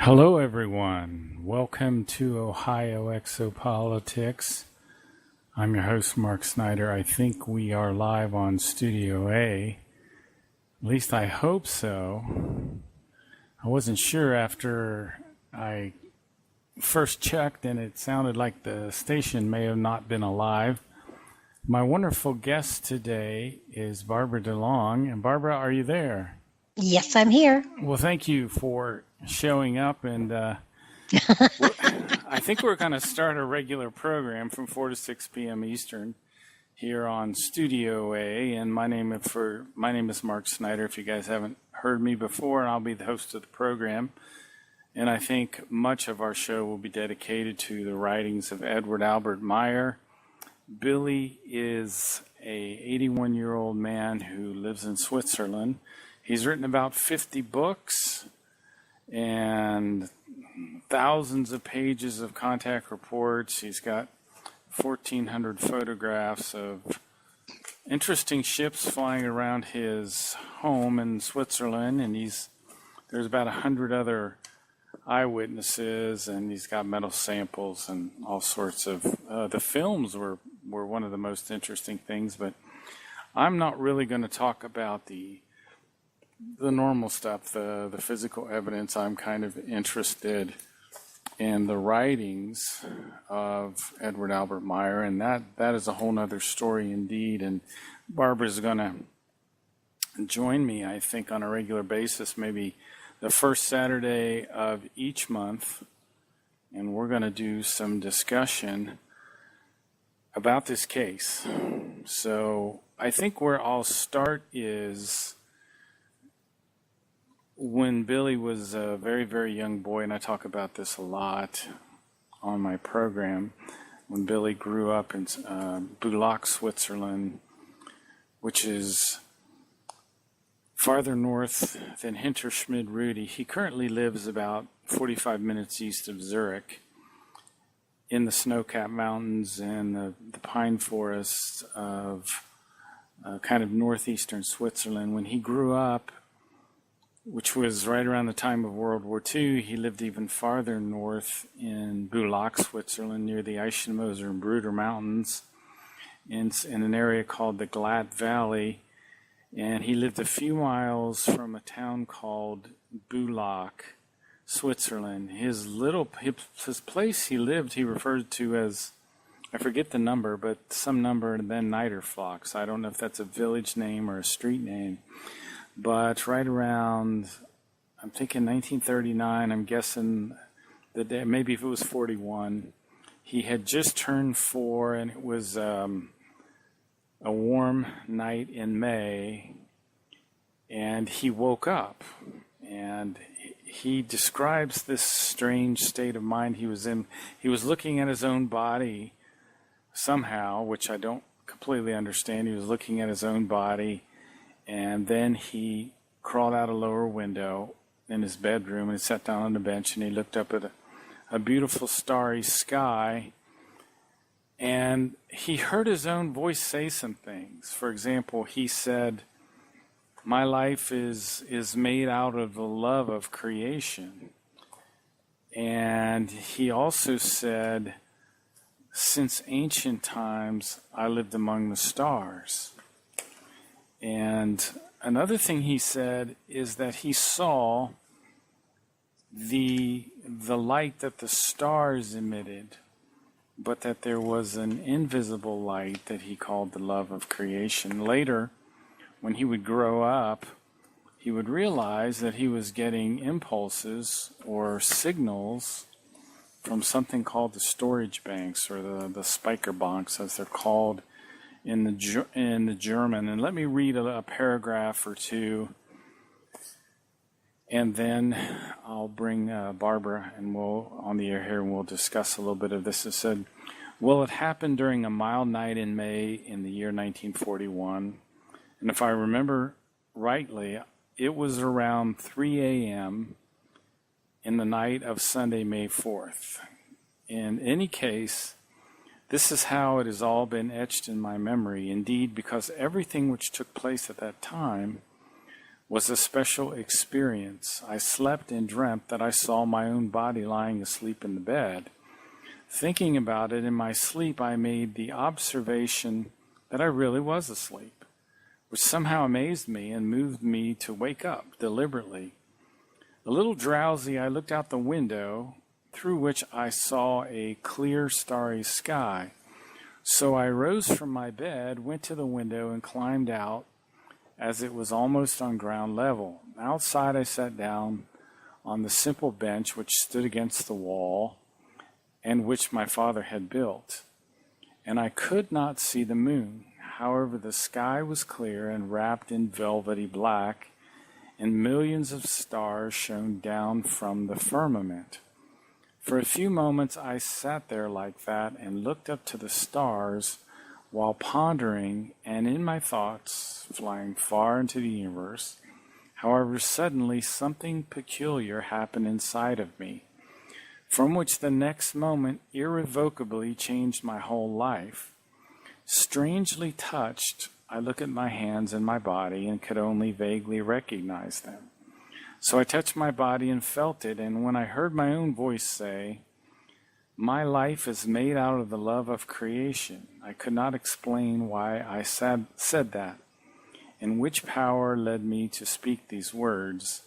Hello, everyone. Welcome to Ohio Exopolitics. I'm your host, Mark Snider. I think we are live on Studio A. At least I hope so. I wasn't sure after I first checked, and it sounded like the station may have not been alive. My wonderful guest today is Barbara DeLong. And Barbara, are you there? Yes, I'm here. Well, thank you for showing up, and I think we're going to start a regular program from 4 to 6 p.m. Eastern here on Studio A, and my name is Mark Snider. If you guys haven't heard me before, and I'll be the host of the program, and I think much of our show will be dedicated to the writings of Edward Albert Meier. Billy is a 81-year-old man who lives in Switzerland. He's written about 50 books and thousands of pages of contact reports. He's got 1,400 photographs of interesting ships flying around his home in Switzerland, and there's about 100 other eyewitnesses, and he's got metal samples and all sorts of the films were one of the most interesting things. But I'm not really going to talk about the normal stuff, the physical evidence. I'm kind of interested in the writings of Edward Albert Meier, and that is a whole nother story indeed. And Barbara's going to join me, I think, on a regular basis, maybe the first Saturday of each month, and we're going to do some discussion about this case. So I think where I'll start is when Billy was a very, very young boy, and I talk about this a lot on my program, when Billy grew up in Bulak, Switzerland, which is farther north than Hinterschmid-Rudi. He currently lives about 45 minutes east of Zurich in the snow-capped mountains and the pine forests of kind of northeastern Switzerland. When he grew up, which was right around the time of World War II, he lived even farther north in Bulak, Switzerland, near the Eichenmoser and Bruder Mountains, in an area called the Glatt Valley. And he lived a few miles from a town called Bulak, Switzerland. His place he lived, he referred to as, I forget the number, but some number and then Niederflachs. I don't know if that's a village name or a street name. But right around, I'm thinking 1939, I'm guessing the day, maybe if it was 41, he had just turned 4, and it was a warm night in May, and he woke up, and he describes this strange state of mind he was in. He was looking at his own body somehow, which I don't completely understand. He was looking at his own body, and then he crawled out a lower window in his bedroom and sat down on the bench, and he looked up at a beautiful starry sky, and he heard his own voice say some things. For example, he said, "My life is made out of the love of creation." And he also said, "Since ancient times, I lived among the stars." And another thing he said is that he saw the light that the stars emitted, but that there was an invisible light that he called the love of creation. Later, when he would grow up, he would realize that he was getting impulses or signals from something called the storage banks, or the Speicherbanks, as they're called in the German. And let me read a paragraph or two, and then I'll bring Barbara and we'll on the air here, and we'll discuss a little bit of this. It said, "Well, it happened during a mild night in May in the year 1941, and if I remember rightly, it was around 3 a.m. in the night of Sunday, May 4th. In any case, this is how it has all been etched in my memory, indeed, because everything which took place at that time was a special experience. I slept and dreamt that I saw my own body lying asleep in the bed. Thinking about it in my sleep, I made the observation that I really was asleep, which somehow amazed me and moved me to wake up deliberately. A little drowsy, I looked out the window, through which I saw a clear, starry sky. So I rose from my bed, went to the window, and climbed out, as it was almost on ground level. Outside, I sat down on the simple bench which stood against the wall and which my father had built, and I could not see the moon. However, the sky was clear and wrapped in velvety black, and millions of stars shone down from the firmament. For a few moments I sat there like that and looked up to the stars while pondering, and in my thoughts, flying far into the universe. However, suddenly something peculiar happened inside of me, from which the next moment irrevocably changed my whole life. Strangely touched, I looked at my hands and my body and could only vaguely recognize them. So I touched my body and felt it, and when I heard my own voice say, "My life is made out of the love of creation," I could not explain why I said that, and which power led me to speak these words.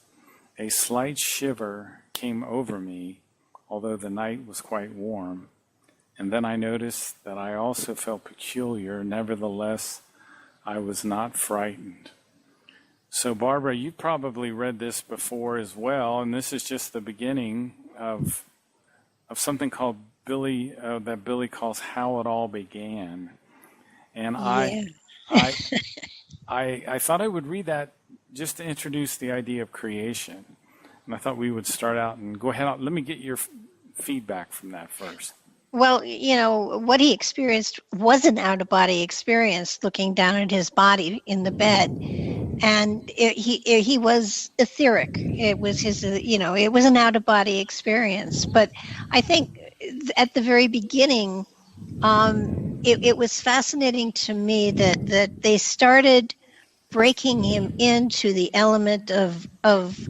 A slight shiver came over me, although the night was quite warm, and then I noticed that I also felt peculiar. Nevertheless, I was not frightened. So, Barbara, you probably read this before as well, and this is just the beginning of something called that Billy calls How It All Began. And Yeah. I thought I would read that just to introduce the idea of creation. And I thought we would start out and go ahead. Let me get your feedback from that first. Well, what he experienced was an out-of-body experience, looking down at his body in the bed. And he was etheric. It was it was an out-of-body experience. But I think at the very beginning, it was fascinating to me that they started breaking him into the element of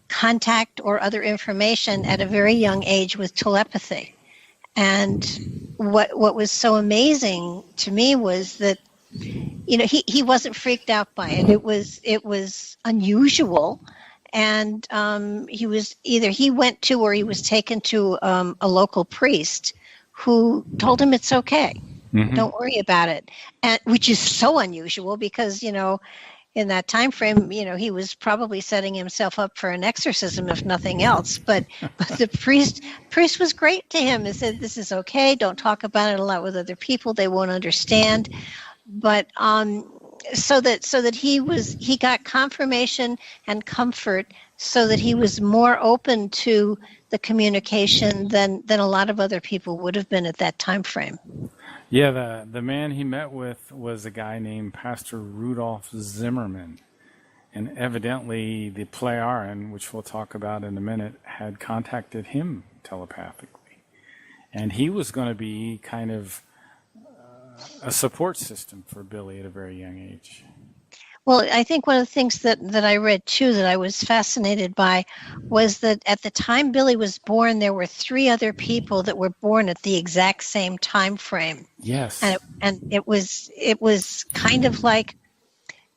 contact or other information at a very young age with telepathy. And what was so amazing to me was that he wasn't freaked out by it. It was unusual, and he went to or he was taken to a local priest who told him it's okay. Mm-hmm. Don't worry about it, and which is so unusual because in that time frame, he was probably setting himself up for an exorcism, if nothing else. But the priest was great to him and said, "This is okay. Don't talk about it a lot with other people; they won't understand." But so that he got confirmation and comfort, so that he was more open to the communication than a lot of other people would have been at that time frame. Yeah, the man he met with was a guy named Pastor Rudolf Zimmerman. And evidently the Pleiaren, which we'll talk about in a minute, had contacted him telepathically. And he was going to be kind of a support system for Billy at a very young age. Well, I think one of the things that I read, too, that I was fascinated by was that at the time Billy was born, there were 3 other people that were born at the exact same time frame. Yes. And it was kind of like,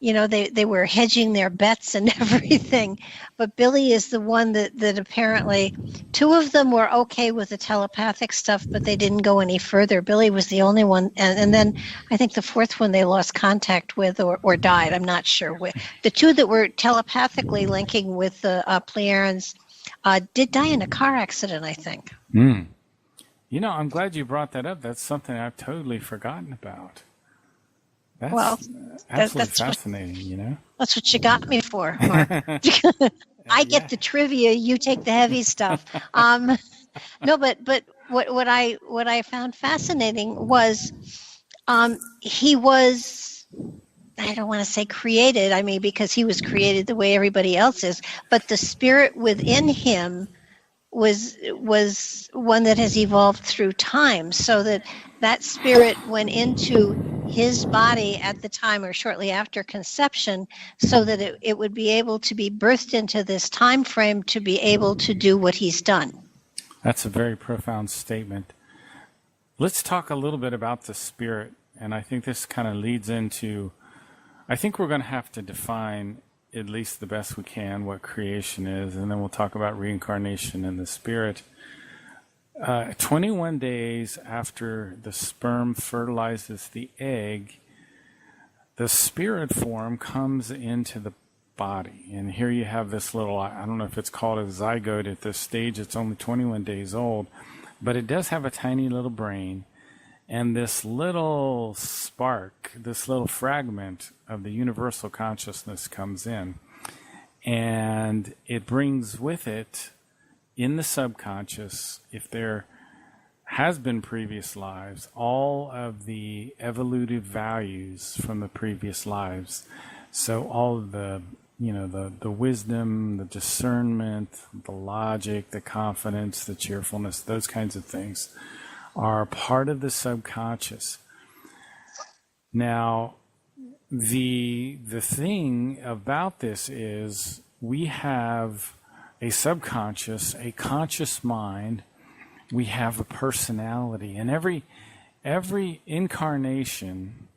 they were hedging their bets and everything. But Billy is the one that apparently 2 of them were okay with the telepathic stuff, but they didn't go any further. Billy was the only one. And then I think the 4th one they lost contact with or died. I'm not sure. The 2 that were telepathically linking with the Pleiarens did die in a car accident, I think. Mm. I'm glad you brought that up. That's something I've totally forgotten about. That's absolutely fascinating, That's what you got me for, Mark. I get the trivia, you take the heavy stuff. No, but what I found fascinating was he was, I don't want to say created, because he was created the way everybody else is, but the spirit within him was one that has evolved through time, so that spirit went into his body at the time or shortly after conception, so that it would be able to be birthed into this time frame to be able to do what he's done. That's a very profound statement. Let's talk a little bit about the spirit, and I think this kind of leads into, I think we're going to have to define, at least the best we can, what creation is, and then we'll talk about reincarnation and the spirit. 21 days after the sperm fertilizes the egg, the spirit form comes into the body. And here you have this little, I don't know if it's called a zygote at this stage, it's only 21 days old, but it does have a tiny little brain. And this little spark, this little fragment of the universal consciousness comes in. And it brings with it, in the subconscious, if there has been previous lives, all of the evolutive values from the previous lives. So all of the, the wisdom, the discernment, the logic, the confidence, the cheerfulness, those kinds of things are part of the subconscious. Now, the thing about this is we have a subconscious, a conscious mind, we have a personality, and every incarnation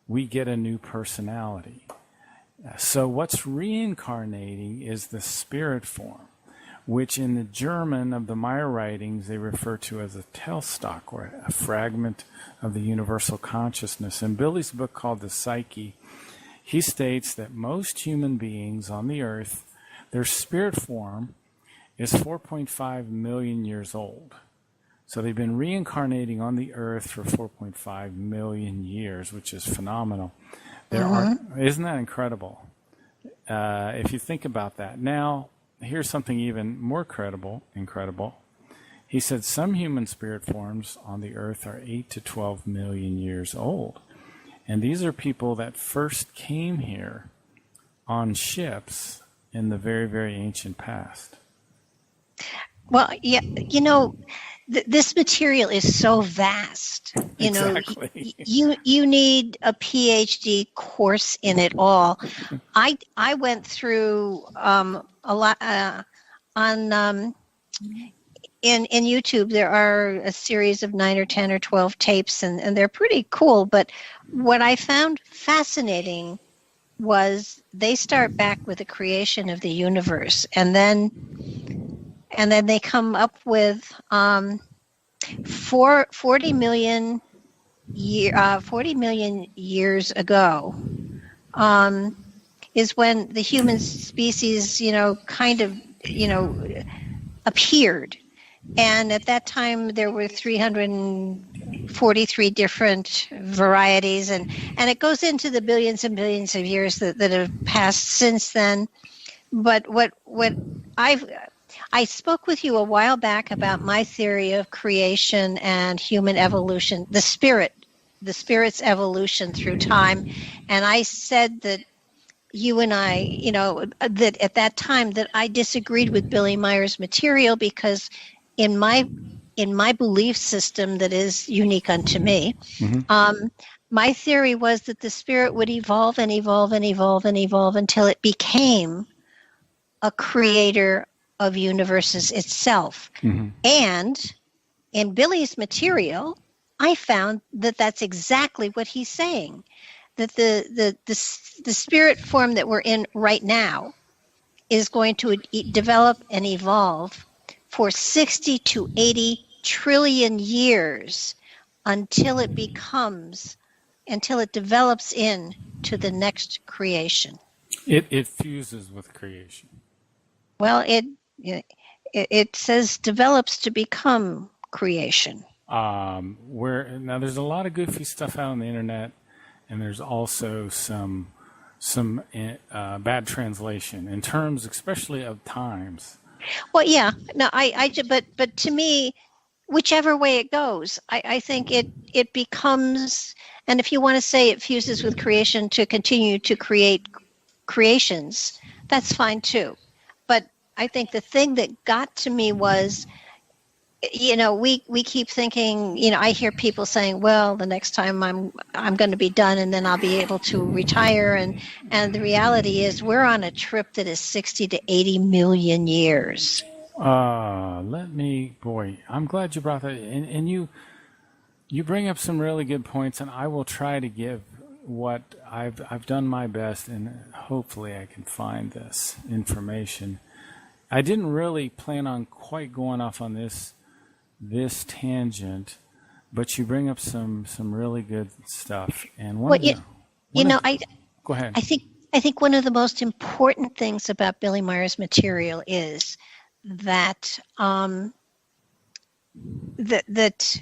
we get a new personality. So what's reincarnating is the spirit form, which in the German of the Meier writings they refer to as a Teilstock, or a fragment of the universal consciousness. In Billy's book called The Psyche, he states that most human beings on the earth, their spirit form is 4.5 million years old. So they've been reincarnating on the earth for 4.5 million years, which is phenomenal. Isn't that incredible? If you think about that. Now, here's something even more incredible. He said some human spirit forms on the earth are 8 to 12 million years old. And these are people that first came here on ships in the very, very ancient past. Well, yeah, this material is so vast. Exactly. You need a PhD course in it all. I went through a lot on in YouTube. There are a series of 9 or 10 or 12 tapes, and they're pretty cool. But what I found fascinating was they start back with the creation of the universe, and then they come up with 40 million years ago is when the human species, appeared. And at that time, there were 343 different varieties, and it goes into the billions and billions of years that have passed since then. But what I spoke with you a while back about my theory of creation and human evolution, the spirit's evolution through time, and I said that you and I, that at that time that I disagreed with Billy Meier's material because in my belief system that is unique unto me, my theory was that the spirit would evolve and evolve and evolve and evolve until it became a creator of universes itself. And in Billy's material, I found that that's exactly what he's saying, that the spirit form that we're in right now is going to develop and evolve for 60 to 80 trillion years until it develops into the next creation. It fuses with creation. Well, it says develops to become creation. Now there's a lot of goofy stuff out on the internet, and there's also some bad translation in terms, especially of times. Well, yeah, no, but to me, whichever way it goes, I think it becomes, and if you want to say it fuses with creation to continue to create creations, that's fine too. But I think the thing that got to me was, we keep thinking, I hear people saying, well, the next time I'm going to be done and then I'll be able to retire. And the reality is we're on a trip that is 60 to 80 million years. I'm glad you brought that. And you bring up some really good points, and I will try to give what I've done my best, and hopefully I can find this information. I didn't really plan on quite going off on this tangent, but you bring up some really good stuff. And go ahead. I think one of the most important things about Billy Meier's material is that that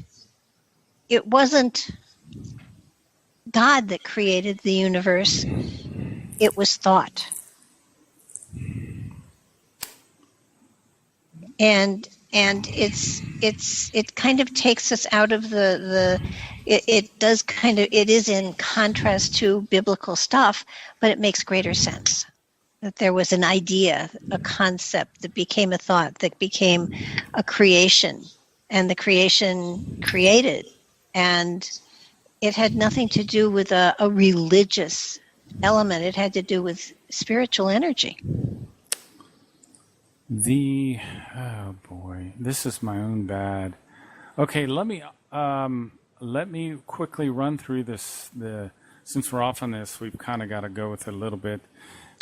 it wasn't God that created the universe; it was thought, and it kind of takes us out of it is in contrast to biblical stuff, but it makes greater sense that there was an idea, a concept that became a thought, that became a creation, and the creation created, and it had nothing to do with a religious element. It had to do with spiritual energy. Oh boy, this is my own bad. Okay, let me quickly run through this. Since we're off on this, we've kind of got to go with it a little bit.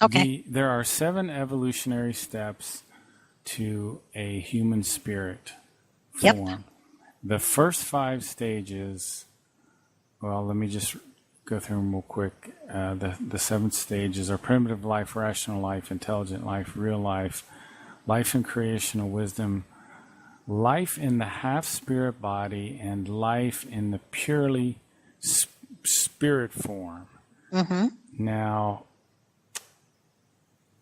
Okay. There are 7 evolutionary steps to a human spirit form. Yep. The first 5 stages. Well, let me just go through them real quick. The 7 stages are primitive life, rational life, intelligent life, real life. Life in creational wisdom, life in the half-spirit body, and life in the purely spirit form. Mm-hmm. Now,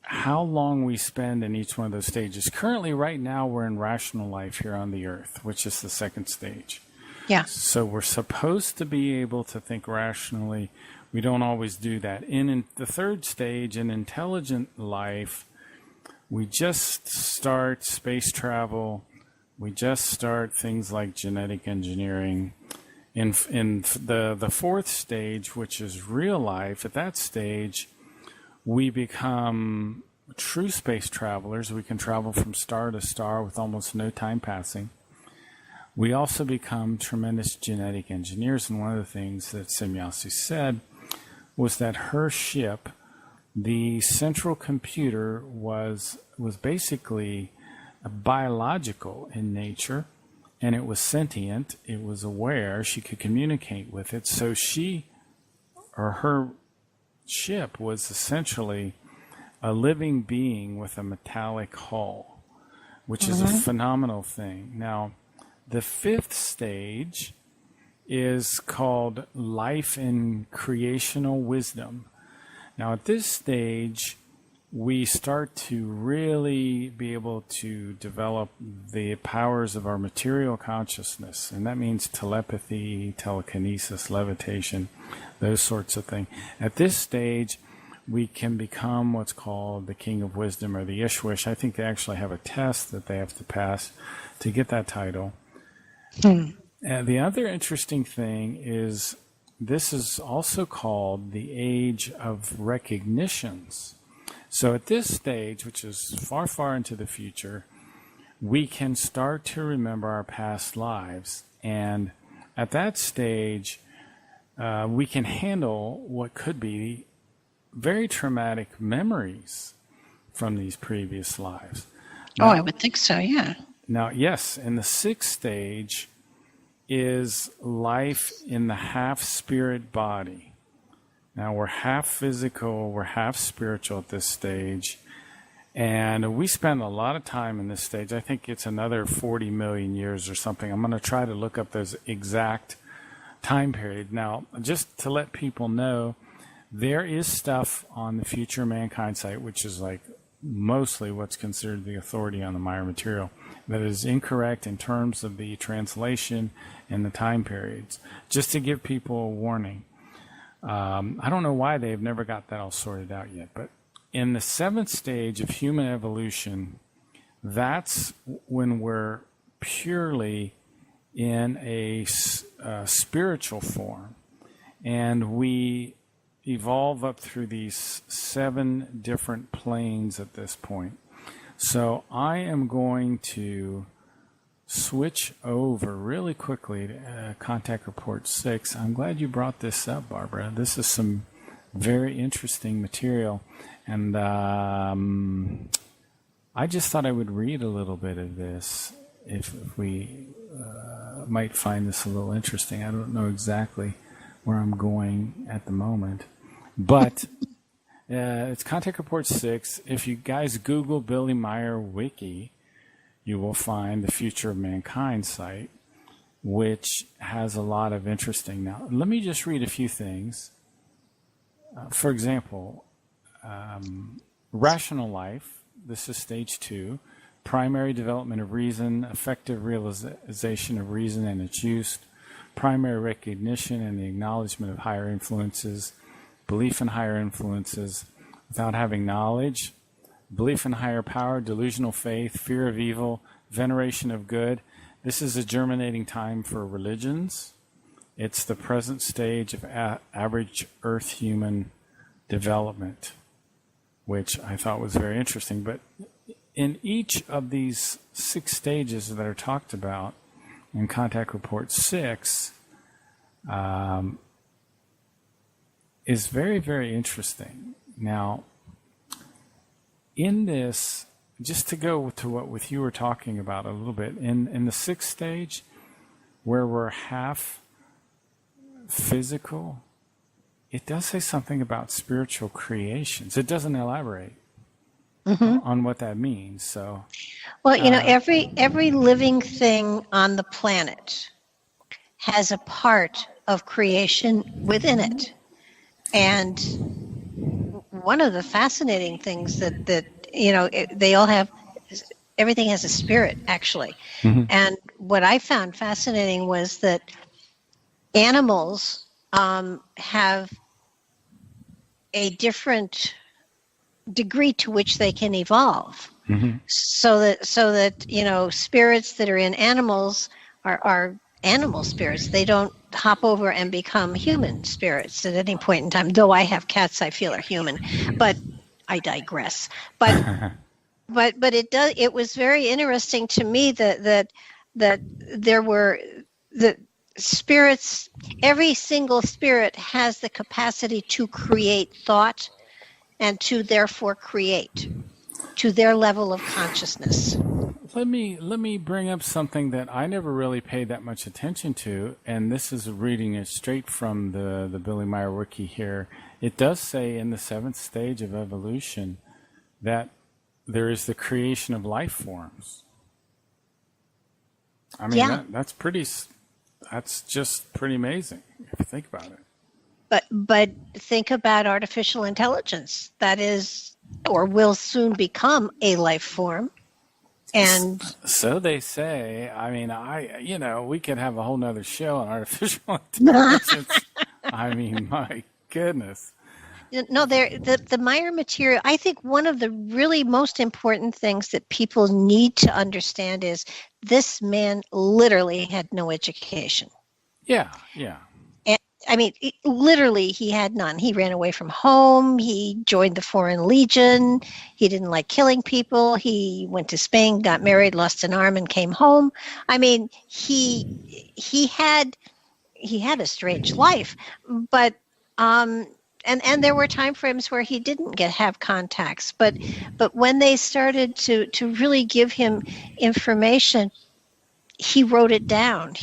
how long we spend in each one of those stages. Currently, right now, we're in rational life here on the earth, which is the 2nd stage. Yeah. So we're supposed to be able to think rationally. We don't always do that. In the 3rd stage, in intelligent life, we just start space travel. We just start things like genetic engineering. In the 4th stage, which is real life, at that stage, we become true space travelers. We can travel from star to star with almost no time passing. We also become tremendous genetic engineers. And one of the things that Semyasi said was that her ship, the central computer, was basically biological in nature, and it was sentient. It was aware. She could communicate with it. So her ship was essentially a living being with a metallic hull, which is a phenomenal thing. Now, the 5th stage is called life in creational wisdom. Now, at this stage, we start to really be able to develop the powers of our material consciousness, and that means telepathy, telekinesis, levitation, those sorts of things. At this stage, we can become what's called the King of Wisdom or the Ishwish. I think they actually have a test that they have to pass to get that title. The other interesting thing is this is also called the Age of Recognitions. So at this stage, which is far, far into the future, we can start to remember our past lives. And at that stage, we can handle what could be very traumatic memories from these previous lives. Now, I would think so, yeah. Now, yes, and the 6th stage is life in the half-spirit body. Now, we're half physical, we're half spiritual at this stage, and we spend a lot of time in this stage. I think it's another 40 million years or something. I'm going to try to look up those exact time period. Now, just to let people know, there is stuff on the Future Mankind site, which is like mostly what's considered the authority on the Meier material, that is incorrect in terms of the translation and the time periods, just to give people a warning. I don't know why they've never got that all sorted out yet, but in the 7th stage of human evolution, that's when we're purely in a spiritual form. And we evolve up through these 7 different planes at this point. So I am going to switch over really quickly to Contact Report 6. I'm glad you brought this up, Barbara. This is some very interesting material. And I just thought I would read a little bit of this if we might find this a little interesting. I don't know exactly where I'm going at the moment. But it's Contact Report 6. If you guys Google Billy Meier Wiki, you will find the Future of Mankind site, which has a lot of interesting. Now, let me just read a few things. For example, rational life. This is stage 2. Primary development of reason, effective realization of reason and its use, primary recognition and the acknowledgement of higher influences, belief in higher influences without having knowledge, belief in higher power, delusional faith, fear of evil, veneration of good. This is a germinating time for religions. It's the present stage of average Earth human development, which I thought was very interesting. But in each of these 6 stages that are talked about in Contact Report 6 is very, very interesting. Now, in this, just to go to what you were talking about a little bit, in the 6th stage, where we're half physical, it does say something about spiritual creations. It doesn't elaborate on what that means. So, well, every living thing on the planet has a part of creation within it. And one of the fascinating things that they all have, everything has a spirit, actually. And what I found fascinating was that animals have a different degree to which they can evolve. So that spirits that are in animals are animal spirits. They don't hop over and become human spirits at any point in time. Though I have cats I feel are human, but I digress. But it was very interesting to me that there were the spirits. Every single spirit has the capacity to create thought and to therefore create to their level of consciousness. Let me bring up something that I never really paid that much attention to, and this is reading it straight from the Billy Meier Wiki here. It does say in the 7th stage of evolution that there is the creation of life forms. I mean, that's just pretty amazing if you think about it. But think about artificial intelligence. That is, or will soon become, a life form. And so they say. I mean, we could have a whole nother show on artificial intelligence. I mean, my goodness. No, the Meier material, I think one of the really most important things that people need to understand is this man literally had no education. Yeah. I mean, literally, he had none. He ran away from home. He joined the Foreign Legion. He didn't like killing people. He went to Spain, got married, lost an arm, and came home. I mean, he had a strange life, but and there were time frames where he didn't have contacts. But when they started to really give him information, he wrote it down.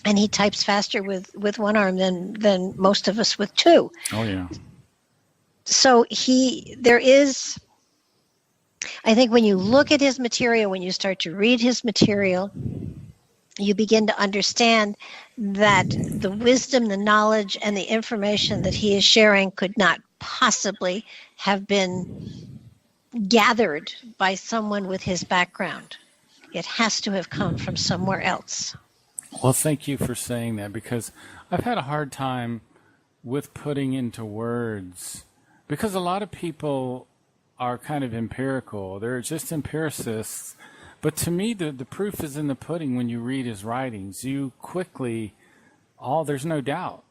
And he types faster with one arm than most of us with two. Oh, yeah. So there is, I think when you look at his material, when you start to read his material, you begin to understand that the wisdom, the knowledge, and the information that he is sharing could not possibly have been gathered by someone with his background. It has to have come from somewhere else. Well, thank you for saying that, because I've had a hard time with putting into words, because a lot of people are kind of empirical. They're just empiricists. But to me, the proof is in the pudding when you read his writings. You quickly, there's no doubt.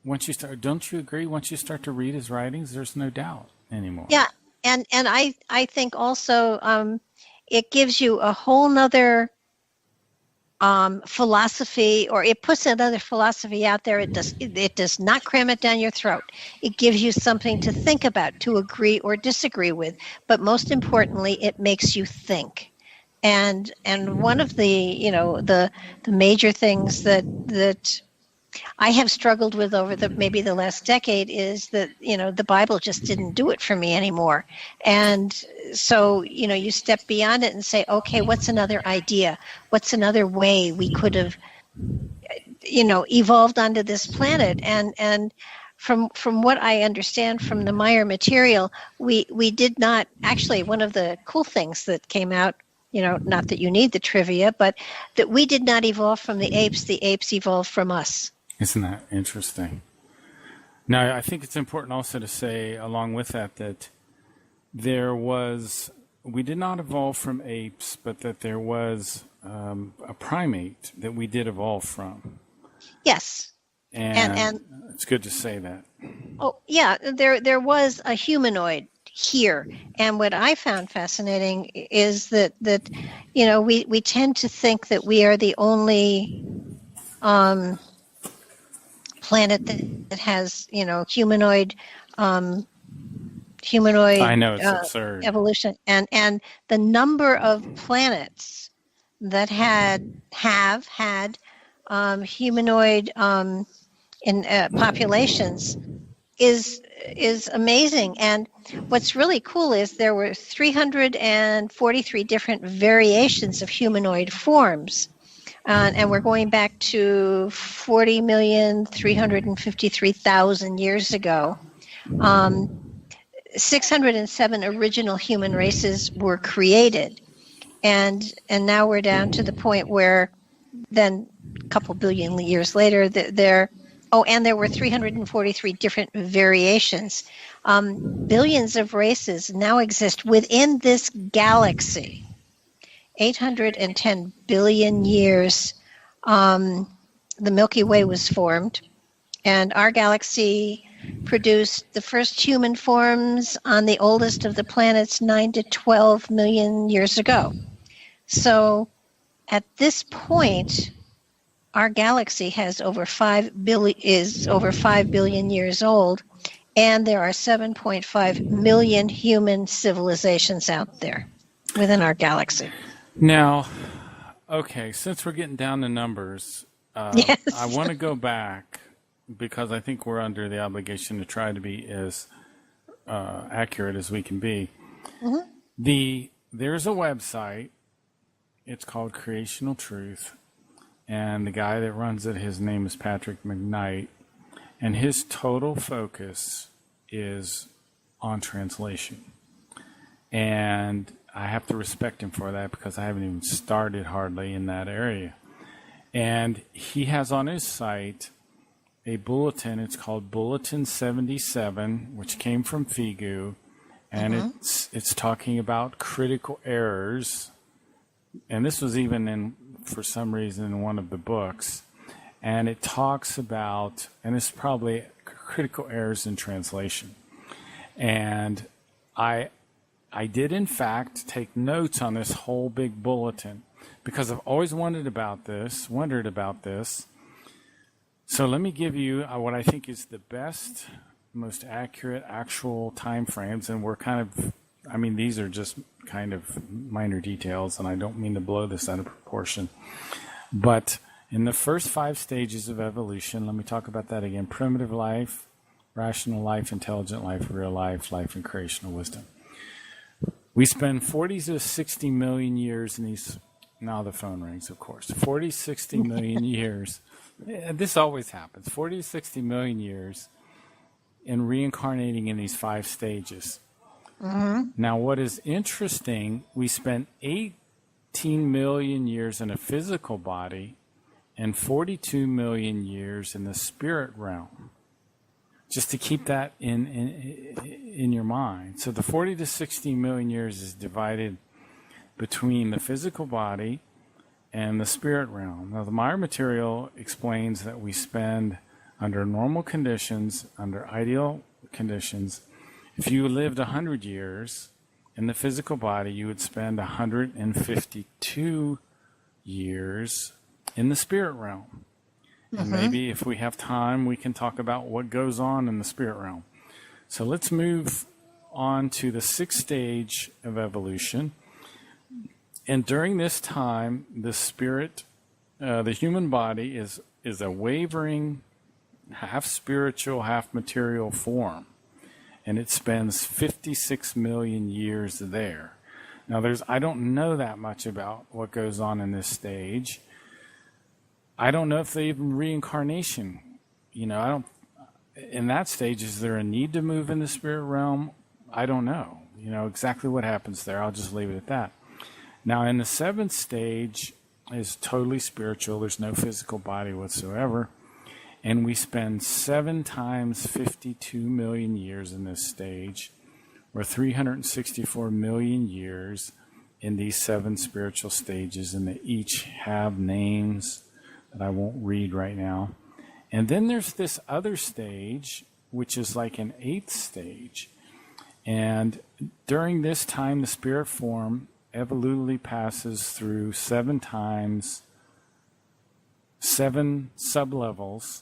Once you start, don't you agree? Once you start to read his writings, there's no doubt anymore. Yeah, and I think also it gives you a whole nother philosophy, or it puts another philosophy out there. It does not cram it down your throat. It gives you something to think about, to agree or disagree with. But most importantly, it makes you think. And one of the the major things that I have struggled with over maybe the last decade is that the Bible just didn't do it for me anymore. And so you step beyond it and say, okay, what's another idea? What's another way we could have evolved onto this planet? And from what I understand from the Meier material, we did not actually. One of the cool things that came out, not that you need the trivia, but that we did not evolve from the apes evolved from us. Isn't that interesting? Now, I think it's important also to say, along with that we did not evolve from apes, but that there was a primate that we did evolve from. Yes. And it's good to say that. Oh, yeah, there was a humanoid here. And what I found fascinating is that we tend to think that we are the only planet that has humanoid I know, it's absurd evolution, and the number of planets that have had humanoid in populations is amazing. And what's really cool is there were 343 different variations of humanoid forms. And we're going back to 40,353,000 years ago. 607 original human races were created. And now we're down to the point where then a couple billion years later, there were 343 different variations. Billions of races now exist within this galaxy. 810 billion years, the Milky Way was formed, and our galaxy produced the first human forms on the oldest of the planets 9 to 12 million years ago. So at this point, our galaxy has over 5 billion years old, and there are 7.5 million human civilizations out there within our galaxy. Now, okay, since we're getting down to numbers, yes. I want to go back because I think we're under the obligation to try to be as accurate as we can be. Mm-hmm. There's a website. It's called Creational Truth, and the guy that runs it, his name is Patrick McKnight, and his total focus is on translation. And I have to respect him for that because I haven't even started hardly in that area. And he has on his site a bulletin. It's called Bulletin 77, which came from FIGU, and it's talking about critical errors. And this was even for some reason, in one of the books. And it talks about, and it's probably critical errors in translation. And I did, in fact, take notes on this whole big bulletin because I've always wondered about this. So let me give you what I think is the best, most accurate actual time frames. And we're these are just kind of minor details, and I don't mean to blow this out of proportion. But in the first 5 stages of evolution, let me talk about that again: primitive life, rational life, intelligent life, real life, life and creational wisdom. We spend 40 to 60 million years in these. Now the phone rings, of course. 40, 60 million years. This always happens. 40 to 60 million years in reincarnating in these 5 stages. Mm-hmm. Now, what is interesting, we spent 18 million years in a physical body and 42 million years in the spirit realm. just to keep that in your mind. So the 40 to 60 million years is divided between the physical body and the spirit realm. Now, the Meier material explains that we spend, under normal conditions, under ideal conditions, if you lived 100 years in the physical body, you would spend 152 years in the spirit realm. And maybe if we have time, we can talk about what goes on in the spirit realm. So let's move on to the 6th stage of evolution. And during this time, the spirit, the human body is a wavering, half spiritual, half material form. And it spends 56 million years there. Now, I don't know that much about what goes on in this stage. I don't know if they even reincarnation. In that stage, is there a need to move in the spirit realm? I don't know. Exactly what happens there. I'll just leave it at that. Now, in the 7th stage is totally spiritual. There's no physical body whatsoever. And we spend 7 times 52 million years in this stage, or 364 million years in these 7 spiritual stages, and they each have names that I won't read right now. And then there's this other stage, which is like an 8th stage. And during this time, the spirit form evolutively passes through 7 times 7 sublevels,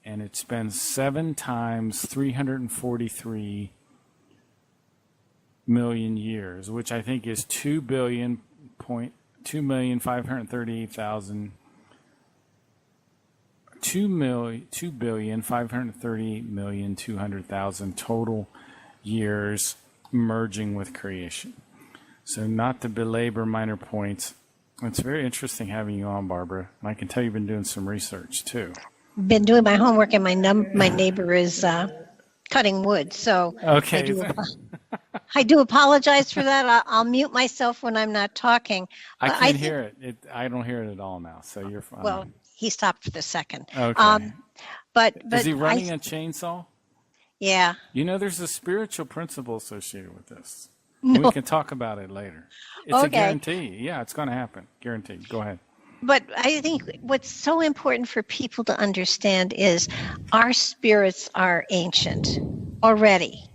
and it spends 7 times 343 million years, which I think is 2,538,000. 2,530,200,000 total years merging with creation. So not to belabor minor points, it's very interesting having you on, Barbara. And I can tell you've been doing some research too. Been doing my homework, and my neighbor is cutting wood. So okay. I do apologize for that. I'll mute myself when I'm not talking. I can't hear it. I don't hear it at all now. So you're fine. Well, he stopped for the second. Okay. But is he running a chainsaw? Yeah. There's a spiritual principle associated with this. No. We can talk about it later. It's a guarantee. Yeah, it's going to happen. Guaranteed. Go ahead. But I think what's so important for people to understand is our spirits are ancient already.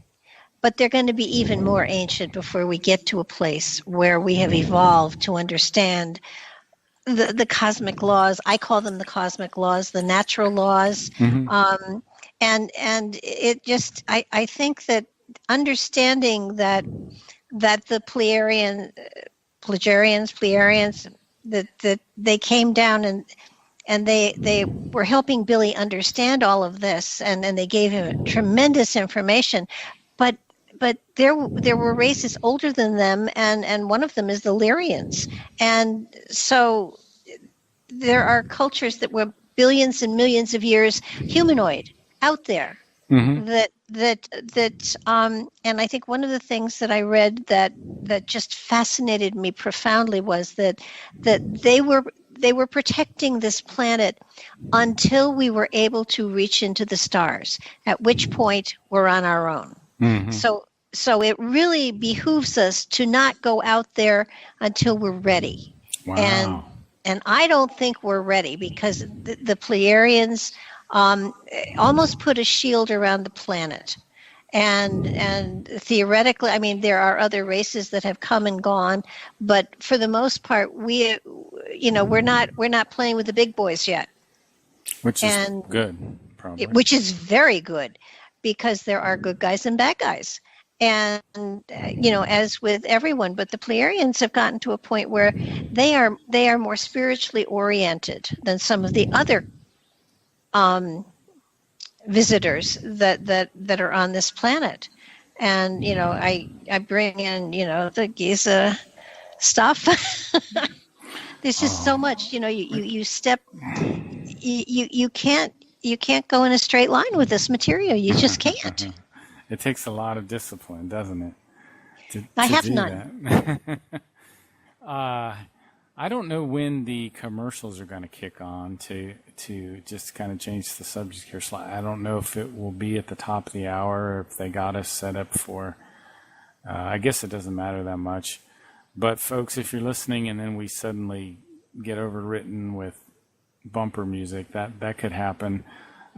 But they're going to be even more ancient before we get to a place where we have evolved to understand the cosmic laws. I call them the cosmic laws, the natural laws. And it just, I think that understanding that the Pleiadians, that they came down and they were helping Billy understand all of this, and they gave him tremendous information. But there were races older than them, and one of them is the Lyrians. And so there are cultures that were billions and millions of years humanoid out there. And I think one of the things that I read that just fascinated me profoundly was that they were protecting this planet until we were able to reach into the stars, at which point we're on our own. So it really behooves us to not go out there until we're ready. Wow. And I don't think we're ready, because the Pleiadians almost put a shield around the planet. And theoretically, I mean, there are other races that have come and gone, but for the most part, we're not playing with the big boys yet. Which is good, probably. Which is very good, because there are good guys and bad guys. And, as with everyone, but the Pleiadians have gotten to a point where they are more spiritually oriented than some of the other visitors that are on this planet. And, I bring in, the Giza stuff. There's just so much, you step, you can't go in a straight line with this material. You just can't. It takes a lot of discipline, doesn't it? I have none. I don't know when the commercials are going to kick on to just kind of change the subject here. I don't know if it will be at the top of the hour or if they got us set up for, I guess it doesn't matter that much. But folks, if you're listening and then we suddenly get overwritten with bumper music, that could happen.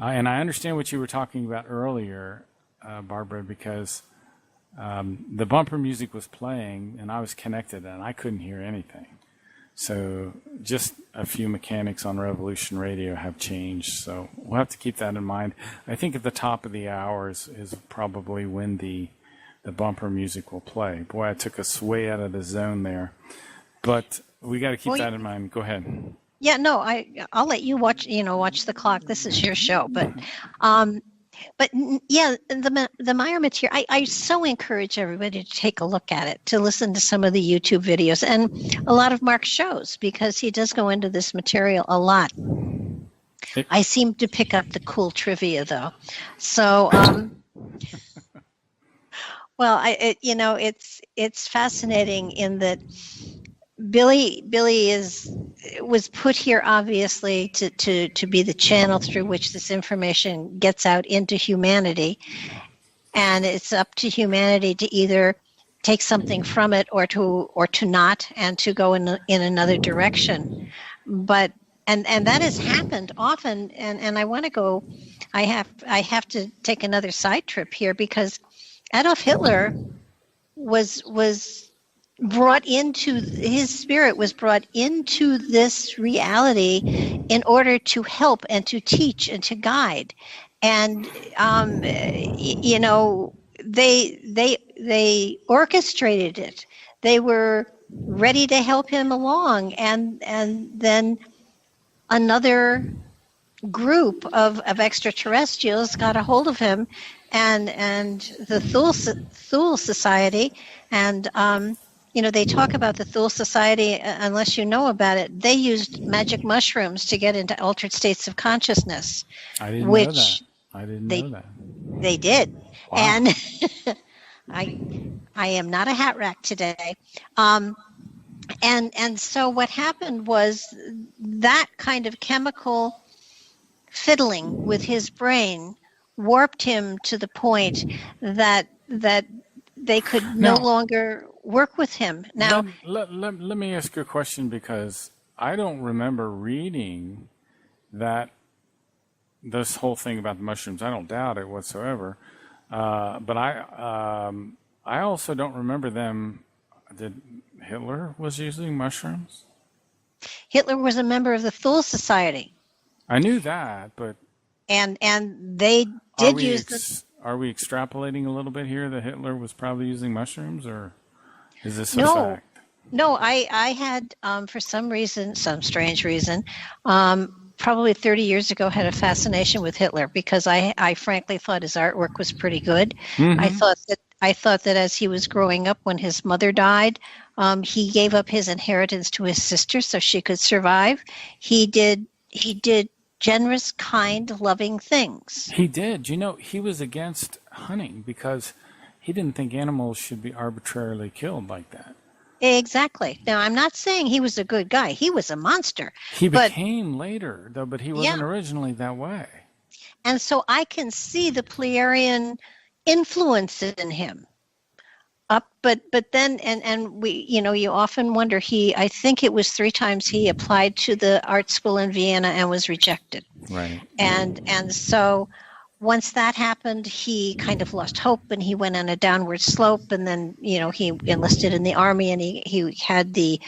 And I understand what you were talking about earlier, Barbara, because the bumper music was playing and I was connected and I couldn't hear anything. So just a few mechanics on Revolution Radio have changed. So we'll have to keep that in mind. I think at the top of the hour is probably when the bumper music will play. Boy, I took us way out of the zone there. But we got to keep that in mind. Go ahead. Yeah, no, I'll let you watch the clock. This is your show. But yeah, the Meier material, I so encourage everybody to take a look at it, to listen to some of the YouTube videos and a lot of Mark's shows, because he does go into this material a lot. I seem to pick up the cool trivia, though. So, well, it's fascinating in that Billy was put here obviously to be the channel through which this information gets out into humanity, and it's up to humanity to either take something from it or to not, and to go in another direction. But and that has happened often, and I want to go. I have to take another side trip here, because Adolf Hitler was brought into, his spirit was brought into this reality in order to help and to teach and to guide. And they orchestrated it. They were ready to help him along, and then another group of extraterrestrials got a hold of him, and the Thule Society, and they talk about the Thule Society, unless you know about it, they used magic mushrooms to get into altered states of consciousness. I didn't know that. I didn't know that. They did. Wow. And I am not a hat rack today. And so what happened was that kind of chemical fiddling with his brain warped him to the point that they could no longer work with him. Now, let me ask you a question, because I don't remember reading that this whole thing about the mushrooms. I don't doubt it whatsoever, but I also don't remember them. Did Hitler was using mushrooms? Hitler was a member of the Thule Society. I knew that, but and they did use Are we extrapolating a little bit here that Hitler was probably using mushrooms, or is this a No. fact? No, I had, for some reason, some strange reason, probably 30 years ago, had a fascination with Hitler, because I frankly thought his artwork was pretty good. Mm-hmm. I thought that as he was growing up, when his mother died, he gave up his inheritance to his sister so she could survive. He did generous, kind, loving things. He did. He was against hunting because he didn't think animals should be arbitrarily killed like that. Exactly. Now, I'm not saying he was a good guy. He was a monster. He became later, though, but he wasn't originally that way. And so I can see the Pleiadian influence in him. But then, and we, you often wonder, I think it was 3 times he applied to the art school in Vienna and was rejected. Right. And so once that happened, he kind of lost hope, and he went on a downward slope, and then, he enlisted in the army, and he had he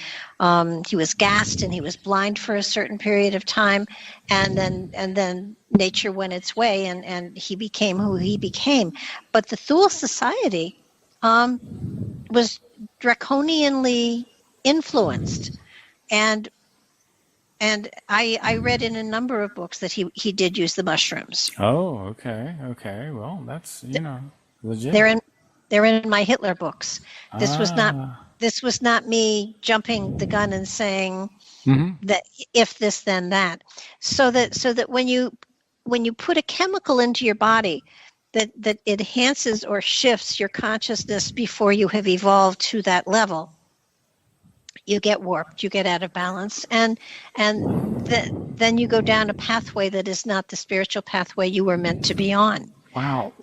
was gassed, and he was blind for a certain period of time, and then nature went its way, and he became who he became. But the Thule Society was draconianly influenced, and I read in a number of books that he did use the mushrooms. Oh, okay. Well, that's legit. They're in my Hitler books. This was not me jumping the gun and saying that if this then that. So that when you put a chemical into your body that enhances or shifts your consciousness before you have evolved to that level, you get warped, you get out of balance, then you go down a pathway that is not the spiritual pathway you were meant to be on. Wow.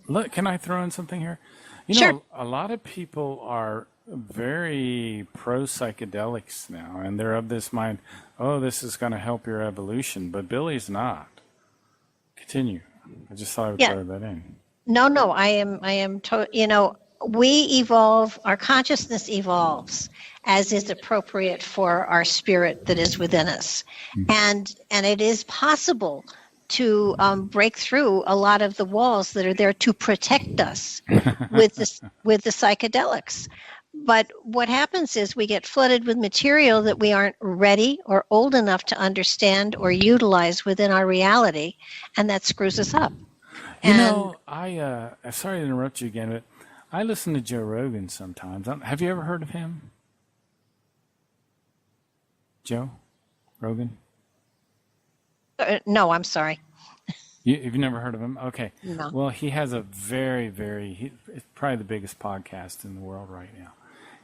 Look, can I throw in something here? You Sure. know, a lot of people are very pro psychedelics now, and they're of this mind, oh, this is going to help your evolution, but Billy's not. Continue. I just thought I would throw that in. No, we evolve, our consciousness evolves as is appropriate for our spirit that is within us. And it is possible to break through a lot of the walls that are there to protect us with the psychedelics. But what happens is we get flooded with material that we aren't ready or old enough to understand or utilize within our reality, and that screws us up. You know, I'm sorry to interrupt you again, but I listen to Joe Rogan sometimes. Have you ever heard of him? Joe Rogan? No, I'm sorry. You've never heard of him? Okay. No. Well, he has a it's probably the biggest podcast in the world right now.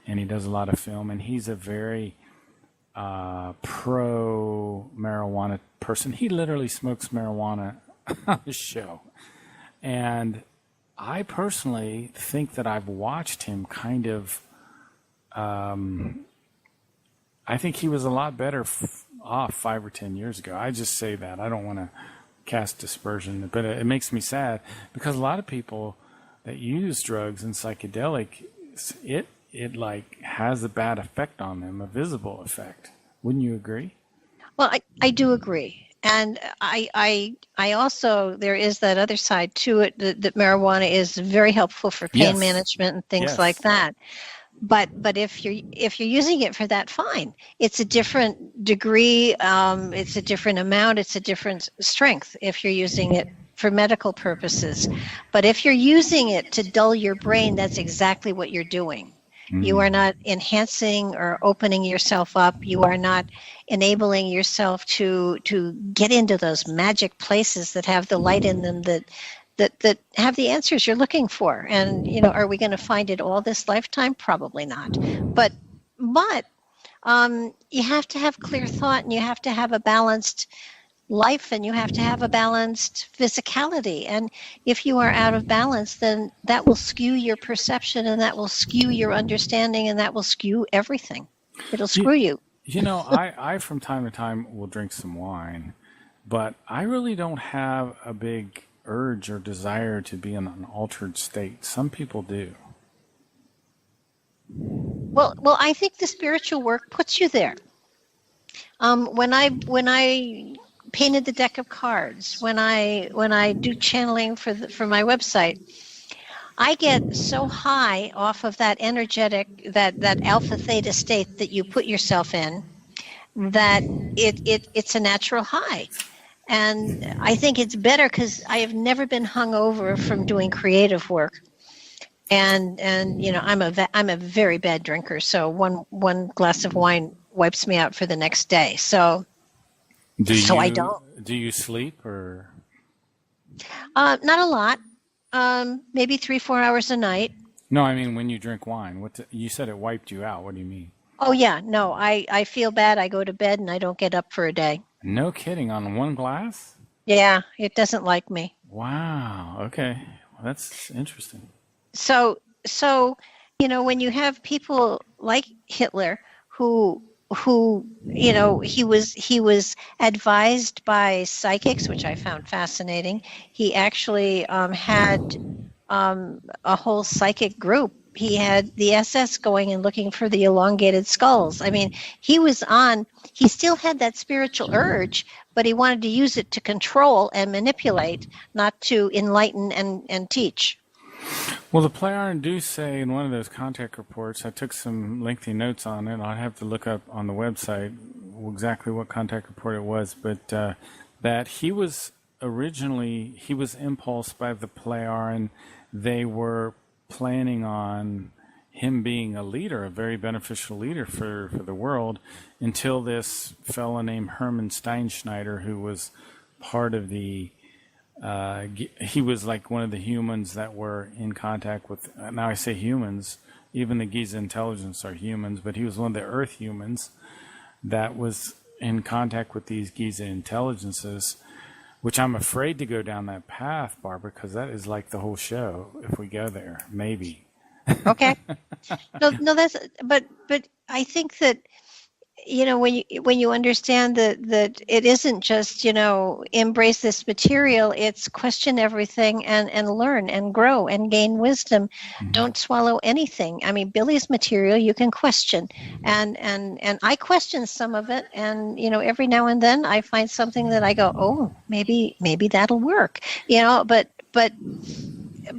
And he does a lot of film, and he's a very pro marijuana person. He literally smokes marijuana on the show. And I personally think that I've watched him kind of, I think he was a lot better off 5 or 10 years ago. I just say that. I don't want to cast dispersion, but it makes me sad because a lot of people that use drugs and psychedelic, it like has a bad effect on them, a visible effect. Wouldn't you agree? Well, I do agree. And I also, there is that other side to it that marijuana is very helpful for pain management and things like that. But if you're using it for that, fine. It's a different degree. It's a different amount. It's a different strength if you're using it for medical purposes. But if you're using it to dull your brain, that's exactly what you're doing. You are not enhancing or opening yourself up. You are not enabling yourself to get into those magic places that have the light in them that have the answers you're looking for. And, are we going to find it all this lifetime? Probably not. But you have to have clear thought, and you have to have a balanced life, and you have to have a balanced physicality. And if you are out of balance, then that will skew your perception, and that will skew your understanding, and that will skew everything. It'll screw you. I from time to time will drink some wine, but I really don't have a big urge or desire to be in an altered state. Some people do. Well, I think the spiritual work puts you there. When I painted the deck of cards, when I do channeling for my website, I get so high off of that energetic, that alpha theta state that you put yourself in, that it's a natural high. And I think it's better because I have never been hung over from doing creative work. And I'm a very bad drinker, so one glass of wine wipes me out for the next day. So I don't. Do you sleep or? Not a lot. Maybe 3-4 hours a night. No, I mean when you drink wine. You said it wiped you out. What do you mean? Oh yeah, no. I feel bad. I go to bed and I don't get up for a day. No kidding. On one glass? Yeah, it doesn't like me. Wow. Okay. Well, that's interesting. So when you have people like Hitler who he was advised by psychics, which I found fascinating. He actually had a whole psychic group. He had the SS going and looking for the elongated skulls. I mean, he still had that spiritual urge, but he wanted to use it to control and manipulate, not to enlighten and teach. Well, the Pleiaren do say in one of those contact reports, I took some lengthy notes on it. I'll have to look up on the website exactly what contact report it was, but that he was impulsed by the Pleiaren. They were planning on him being a leader, a very beneficial leader for the world, until this fellow named Hermann Steinschneider, who was part of the he was like one of the humans that were in contact with, now I say humans, even the Giza intelligence are humans, but he was one of the Earth humans that was in contact with these Giza intelligences, which I'm afraid to go down that path, Barbara, because that is like the whole show if we go there, maybe. Okay. No, but I think that, when you understand that it isn't just, embrace this material, it's question everything and learn and grow and gain wisdom. Mm-hmm. Don't swallow anything. I mean, Billy's material you can question, and I question some of it, and every now and then I find something that I go, oh, maybe that'll work,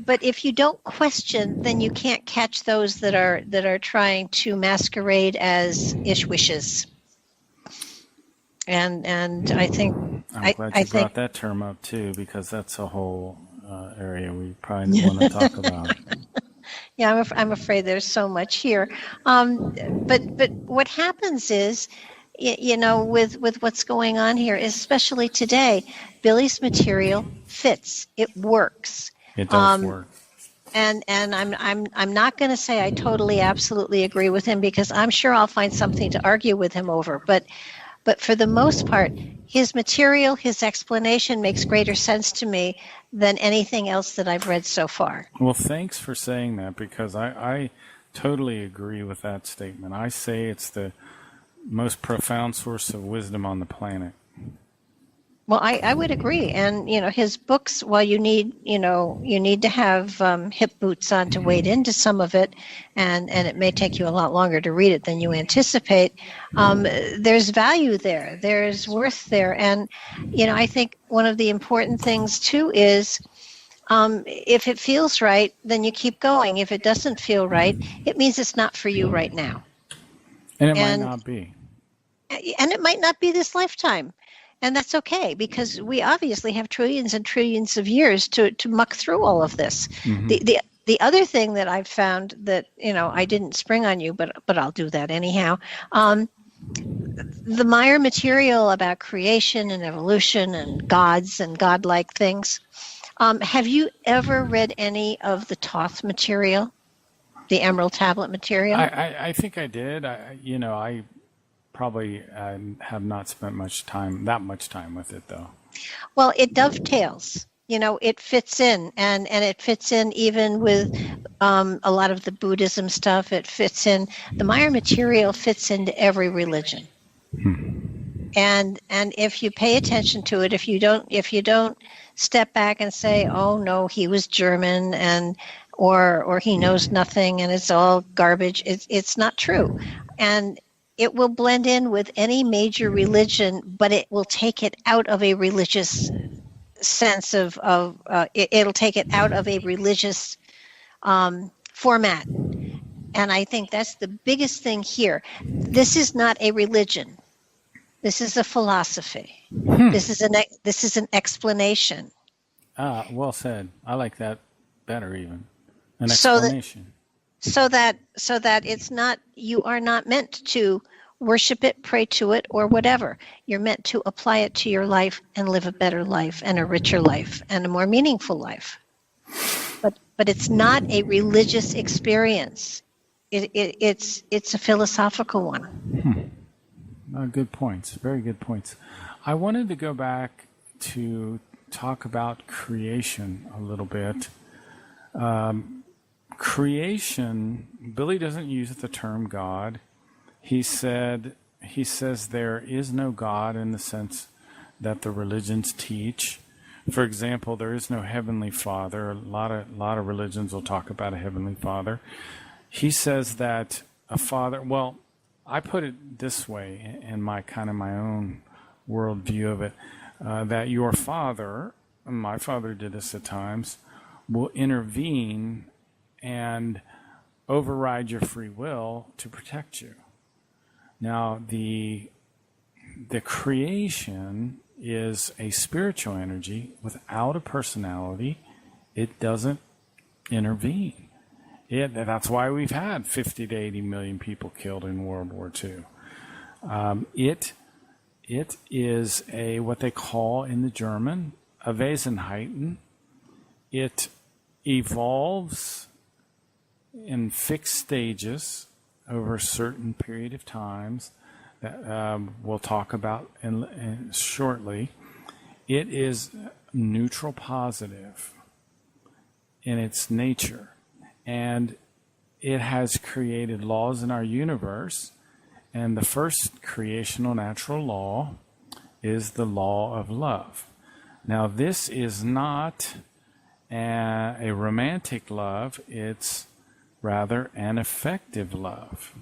but if you don't question, then you can't catch those that are trying to masquerade as ish-wishes. And I think I'm glad you brought that term up too, because that's a whole area we probably want to talk about. Yeah, I'm afraid there's so much here. But what happens is, with what's going on here, especially today, Billy's material fits. It works. It does work. And I'm not going to say I totally absolutely agree with him, because I'm sure I'll find something to argue with him over. But for the most part, his material, his explanation makes greater sense to me than anything else that I've read so far. Well, thanks for saying that, because I totally agree with that statement. I say it's the most profound source of wisdom on the planet. Well, I would agree. And, his books, while you need to have hip boots on to wade into some of it, and it may take you a lot longer to read it than you anticipate, there's value there. There's worth there. And, I think one of the important things, too, is if it feels right, then you keep going. If it doesn't feel right, it means it's not for you right now. And it might not be. And it might not be this lifetime. And that's okay, because we obviously have trillions and trillions of years to muck through all of this. Mm-hmm. The other thing that I've found that, I didn't spring on you, but I'll do that anyhow. The Meier material about creation and evolution and gods and godlike things. Have you ever read any of the Thoth material, the Emerald Tablet material? I think I did. I probably have not spent that much time with it, though. Well, it dovetails. It fits in, and it fits in even with a lot of the Buddhism stuff. It fits in. The Meier material fits into every religion. And if you pay attention to it, if you don't step back and say, oh no, he was German, or he knows nothing and it's all garbage, it's not true. And it will blend in with any major religion, but it will take it out of a religious sense it'll take it out of a religious format. And I think that's the biggest thing here. This is not a religion. This is a philosophy. This is an explanation. Well said. I like that better even. An explanation. So that it's not, you are not meant to worship it, pray to it, or whatever. You're meant to apply it to your life and live a better life and a richer life and a more meaningful life. But it's not a religious experience. It's a philosophical one. Good points. Very good points. I wanted to go back to talk about creation a little bit. Creation, Billy doesn't use the term God. He says there is no God in the sense that the religions teach. For example, there is no heavenly Father. A lot of religions will talk about a heavenly Father. He says that a father. Well, I put it this way in my own worldview of it, that your father, my father did this at times, will intervene and override your free will to protect you. Now, the creation is a spiritual energy without a personality. It doesn't intervene. That's why we've had 50 to 80 million people killed in World War II. It is what they call in the German a Wesenheiten. It evolves in fixed stages over a certain period of times that we'll talk about shortly. It is neutral positive in its nature, and it has created laws in our universe. And the first creational natural law is the law of love. Now, this is not a romantic love, it's rather an affective love.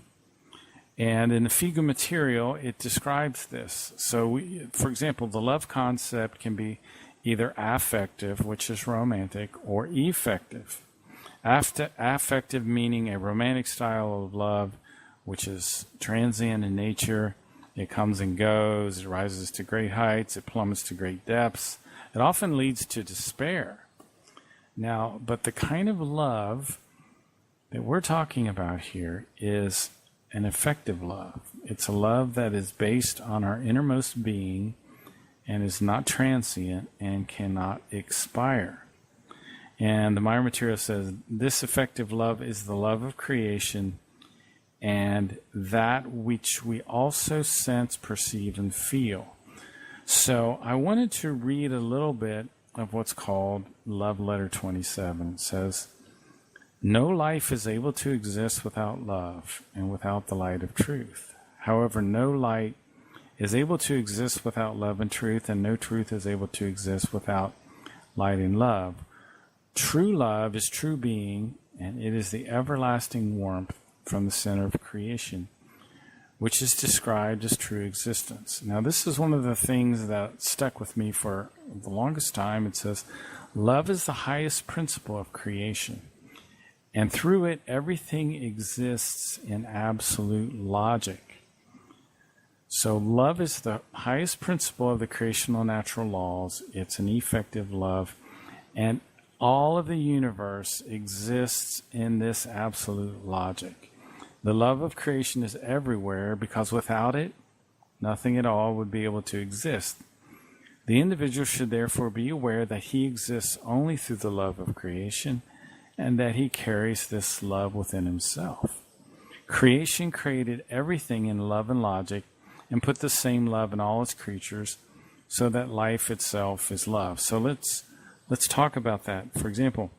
And in the Figu material, it describes this. So, for example, the love concept can be either affective, which is romantic, or effective. Affective meaning a romantic style of love, which is transient in nature. It comes and goes, it rises to great heights, it plummets to great depths. It often leads to despair. Now, but the kind of love that we're talking about here is an effective love. It's a love that is based on our innermost being and is not transient and cannot expire. And the Meier material says this effective love is the love of creation and that which we also sense, perceive, and feel. So I wanted to read a little bit of what's called Love Letter 27. It says, no life is able to exist without love and without the light of truth. However, no light is able to exist without love and truth, and no truth is able to exist without light and love. True love is true being, and it is the everlasting warmth from the center of creation, which is described as true existence. Now, this is one of the things that stuck with me for the longest time. It says, love is the highest principle of creation, and through it, everything exists in absolute logic. So love is the highest principle of the creational natural laws. It's an effective love, and all of the universe exists in this absolute logic. The love of creation is everywhere because without it, nothing at all would be able to exist. The individual should therefore be aware that he exists only through the love of creation and that he carries this love within himself. Creation created everything in love and logic and put the same love in all its creatures so that life itself is love. So let's talk about that. For example,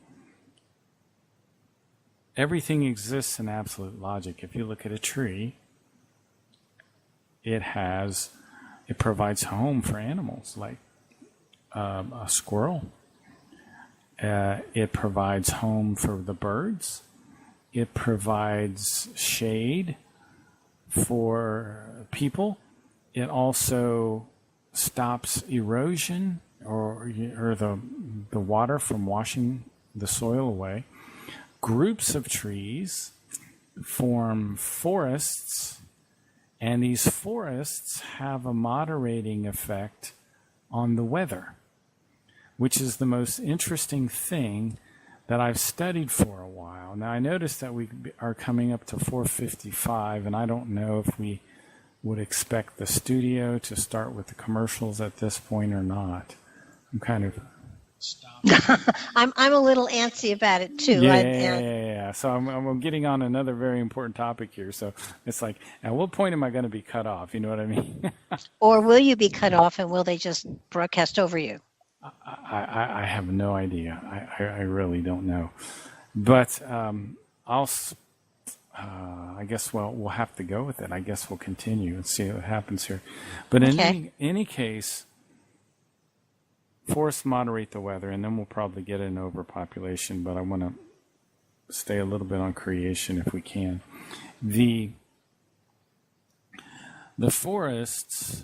everything exists in absolute logic. If you look at a tree, it provides home for animals like a squirrel. It provides home for the birds. It provides shade for people. It also stops erosion or the water from washing the soil away. Groups of trees form forests, and these forests have a moderating effect on the weather, which is the most interesting thing that I've studied for a while. Now, I noticed that we are coming up to 4:55, and I don't know if we would expect the studio to start with the commercials at this point or not. I'm kind of... I'm a little antsy about it too. Yeah. So I'm getting on another very important topic here. So it's like, at what point am I going to be cut off? You know what I mean? Or will you be cut off, and will they just broadcast over you? I have no idea. I really don't know. But I guess we'll have to go with it. I guess we'll continue and see what happens here. But in any case, forests moderate the weather, and then we'll probably get an overpopulation, but I want to stay a little bit on creation if we can. The forests,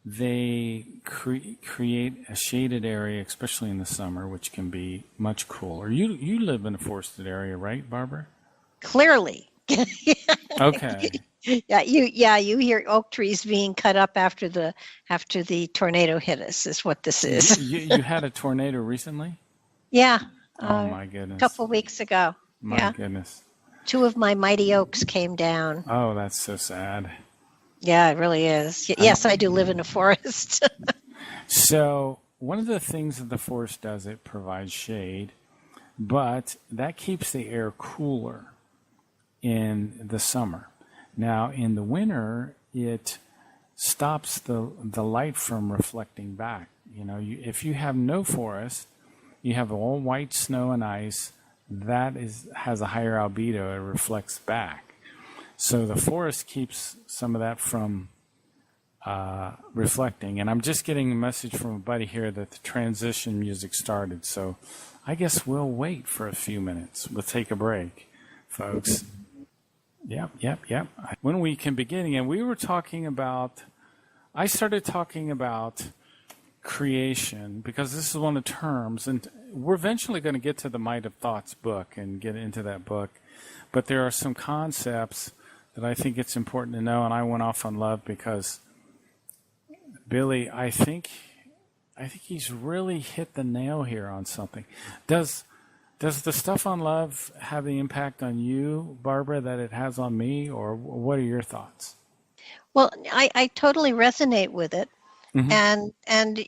they create a shaded area, especially in the summer, which can be much cooler. You live in a forested area, right, Barbara? Clearly. Okay. You hear oak trees being cut up after the tornado hit us, is what this is. You had a tornado recently? Yeah. Oh my goodness. A couple weeks ago. My goodness. 2 of my mighty oaks came down. Oh, that's so sad. Yeah, it really is. Yes, I do live in a forest. So one of the things that the forest does, it provides shade, but that keeps the air cooler. in the summer. Now, in the winter, it stops the light from reflecting back. If you have no forest, you have all white snow and ice, that has a higher albedo. It reflects back. So the forest keeps some of that from reflecting. And I'm just getting a message from a buddy here that the transition music started. So I guess we'll wait for a few minutes. We'll take a break, folks. Yep. When we can begin again, I started talking about creation because this is one of the terms, and we're eventually going to get to the Might of Thoughts book and get into that book. But there are some concepts that I think it's important to know, and I went off on love because Billy, I think he's really hit the nail here on something. Does the stuff on love have the impact on you, Barbara, that it has on me, or what are your thoughts? Well, I totally resonate with it. Mm-hmm. And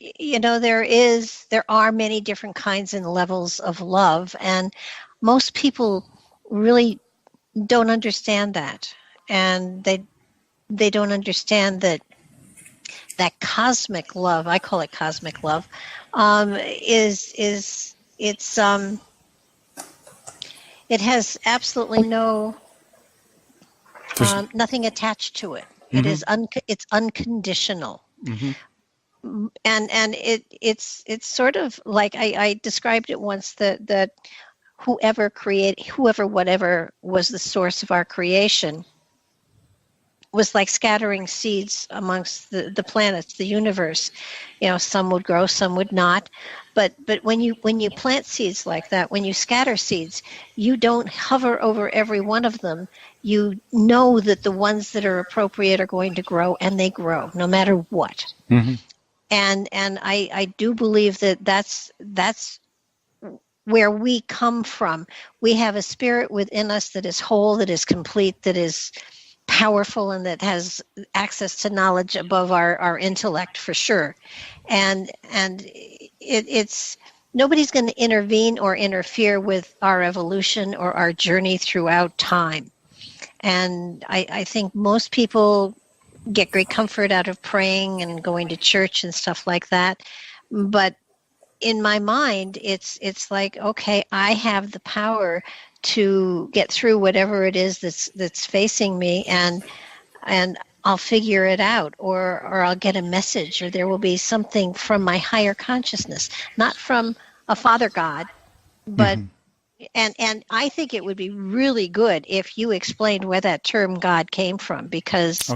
there are many different kinds and levels of love, and most people really don't understand that, and they don't understand that cosmic love, I call it cosmic love, it has absolutely nothing attached to it. Mm-hmm. It's unconditional. Mm-hmm. And it's sort of like I described it once that whoever whatever was the source of our creation was like scattering seeds amongst the planets, the universe. Some would grow, some would not. But when you plant seeds like that, when you scatter seeds, you don't hover over every one of them. You know that the ones that are appropriate are going to grow, and they grow no matter what. Mm-hmm. And I do believe that's where we come from. We have a spirit within us that is whole, that is complete, that is powerful, and that has access to knowledge above our intellect for sure. And it's nobody's going to intervene or interfere with our evolution or our journey throughout time. And I think most people get great comfort out of praying and going to church and stuff like that. But in my mind, it's like, okay, I have the power to get through whatever it is that's facing me, and I'll figure it out, or I'll get a message, or there will be something from my higher consciousness, not from a Father God, but and I think it would be really good if you explained where that term God came from, because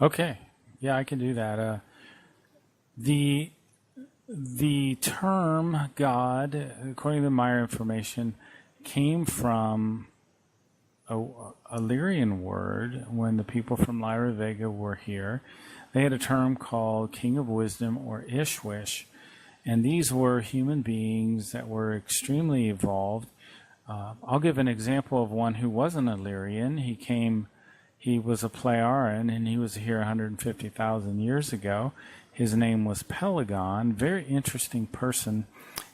okay, yeah, I can do that. The term God, according to Meier information, came from a Illyrian word. When the people from Lyra Vega were here, they had a term called King of Wisdom, or Ishwish, and these were human beings that were extremely evolved. I'll give an example of one who wasn't Illyrian. He was a Pleiadian, and he was here 150,000 years ago. His name was Pelagon. Very interesting person.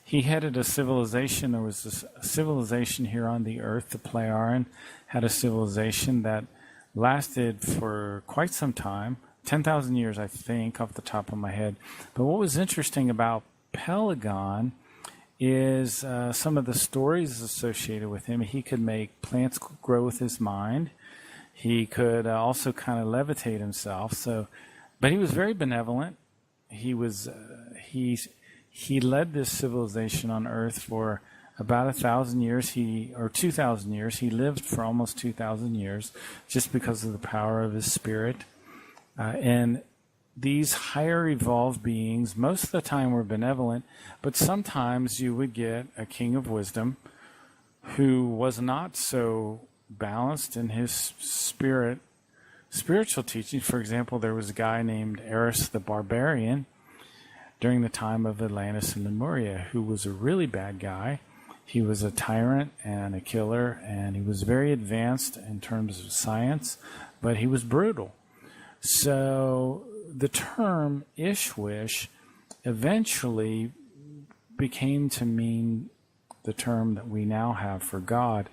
He headed a civilization. There was a civilization here on the earth. The Pleiadian had a civilization that lasted for quite some time, 10,000 years, I think, off the top of my head. But what was interesting about Pelagon is some of the stories associated with him. He could make plants grow with his mind. He could also kind of levitate himself. But he was very benevolent. He led this civilization on Earth for about 1,000 years, or 2,000 years. He lived for almost 2,000 years, just because of the power of his spirit. And these higher evolved beings, most of the time, were benevolent, but sometimes you would get a king of wisdom who was not so balanced in his spiritual teaching. For example, there was a guy named Eris the Barbarian during the time of Atlantis and Lemuria who was a really bad guy. He was a tyrant and a killer, and he was very advanced in terms of science, but he was brutal. So the term Ishwish eventually became to mean the term that we now have for God.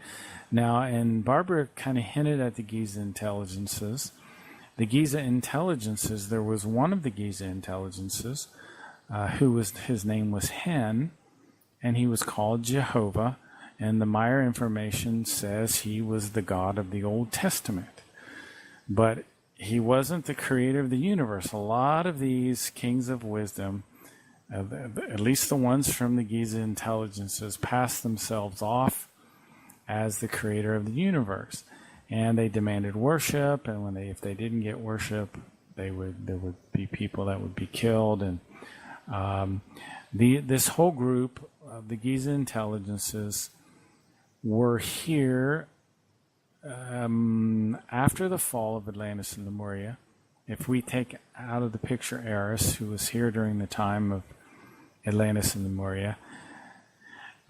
Now, and Barbara kind of hinted at the Giza intelligences. The Giza intelligences, there was one of the Giza intelligences his name was Hen, and he was called Jehovah, and the Meier information says he was the God of the Old Testament. But he wasn't the creator of the universe. A lot of these kings of wisdom, at least the ones from the Giza intelligences, passed themselves off as the creator of the universe, and they demanded worship. And if they didn't get worship, there would be people that would be killed. And this whole group of the Giza intelligences were here after the fall of Atlantis and Lemuria. If we take out of the picture Eris, who was here during the time of Atlantis and Lemuria,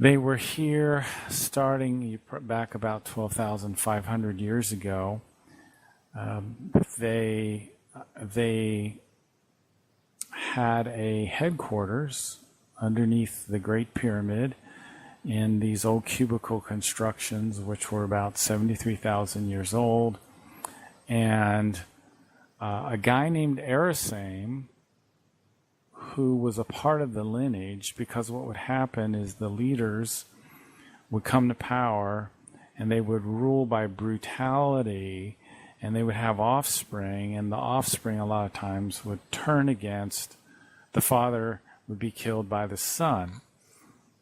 they were here starting back about 12,500 years ago. They had a headquarters underneath the Great Pyramid in these old cubicle constructions, which were about 73,000 years old. And a guy named Erisame, who was a part of the lineage, because what would happen is the leaders would come to power and they would rule by brutality, and they would have offspring, and the offspring a lot of times would turn against the father, would be killed by the son.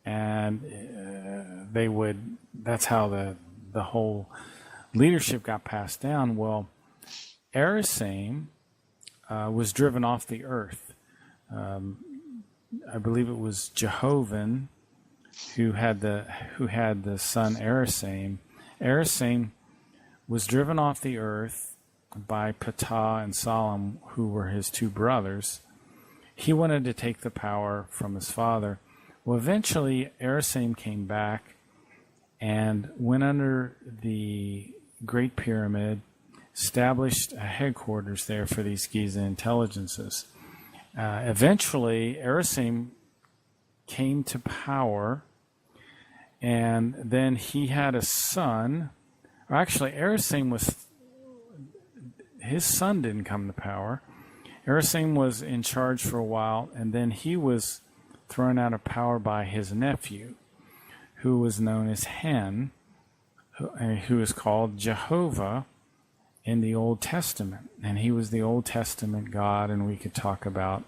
And that's how the whole leadership got passed down. Well, Erisame was driven off the earth. I believe it was Jehovan who had the son Erisame. Erisame was driven off the earth by Ptah and Solemn, who were his two brothers. He wanted to take the power from his father. Well, eventually Erisame came back and went under the Great Pyramid, established a headquarters there for these Giza intelligences. Eventually, Erisame came to power, and then he had a son. Or actually, his son didn't come to power. Erisame was in charge for a while, and then he was thrown out of power by his nephew, who was known as Hen, who is called Jehovah in the Old Testament. And he was the Old Testament God, and we could talk about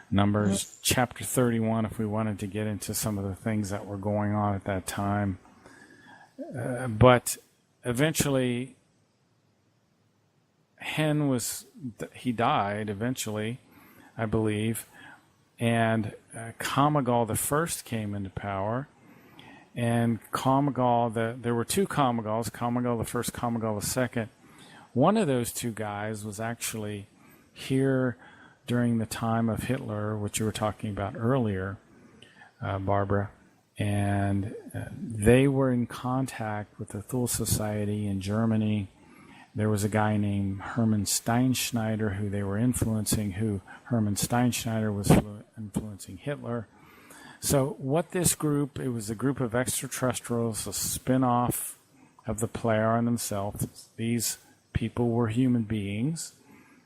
Numbers chapter 31 if we wanted to get into some of the things that were going on at that time. But eventually, he died eventually, I believe, and Kamagal the First came into power. And Kamagal, there were two Kamagals, Kamagal the First, Kamagal the Second. One of those two guys was actually here during the time of Hitler, which you were talking about earlier, Barbara, and they were in contact with the Thule Society in Germany. There was a guy named Hermann Steinschneider who they were influencing, Hermann Steinschneider was influencing Hitler. So what this group, it was a group of extraterrestrials, a spin-off of the Pleiadians themselves. These people were human beings.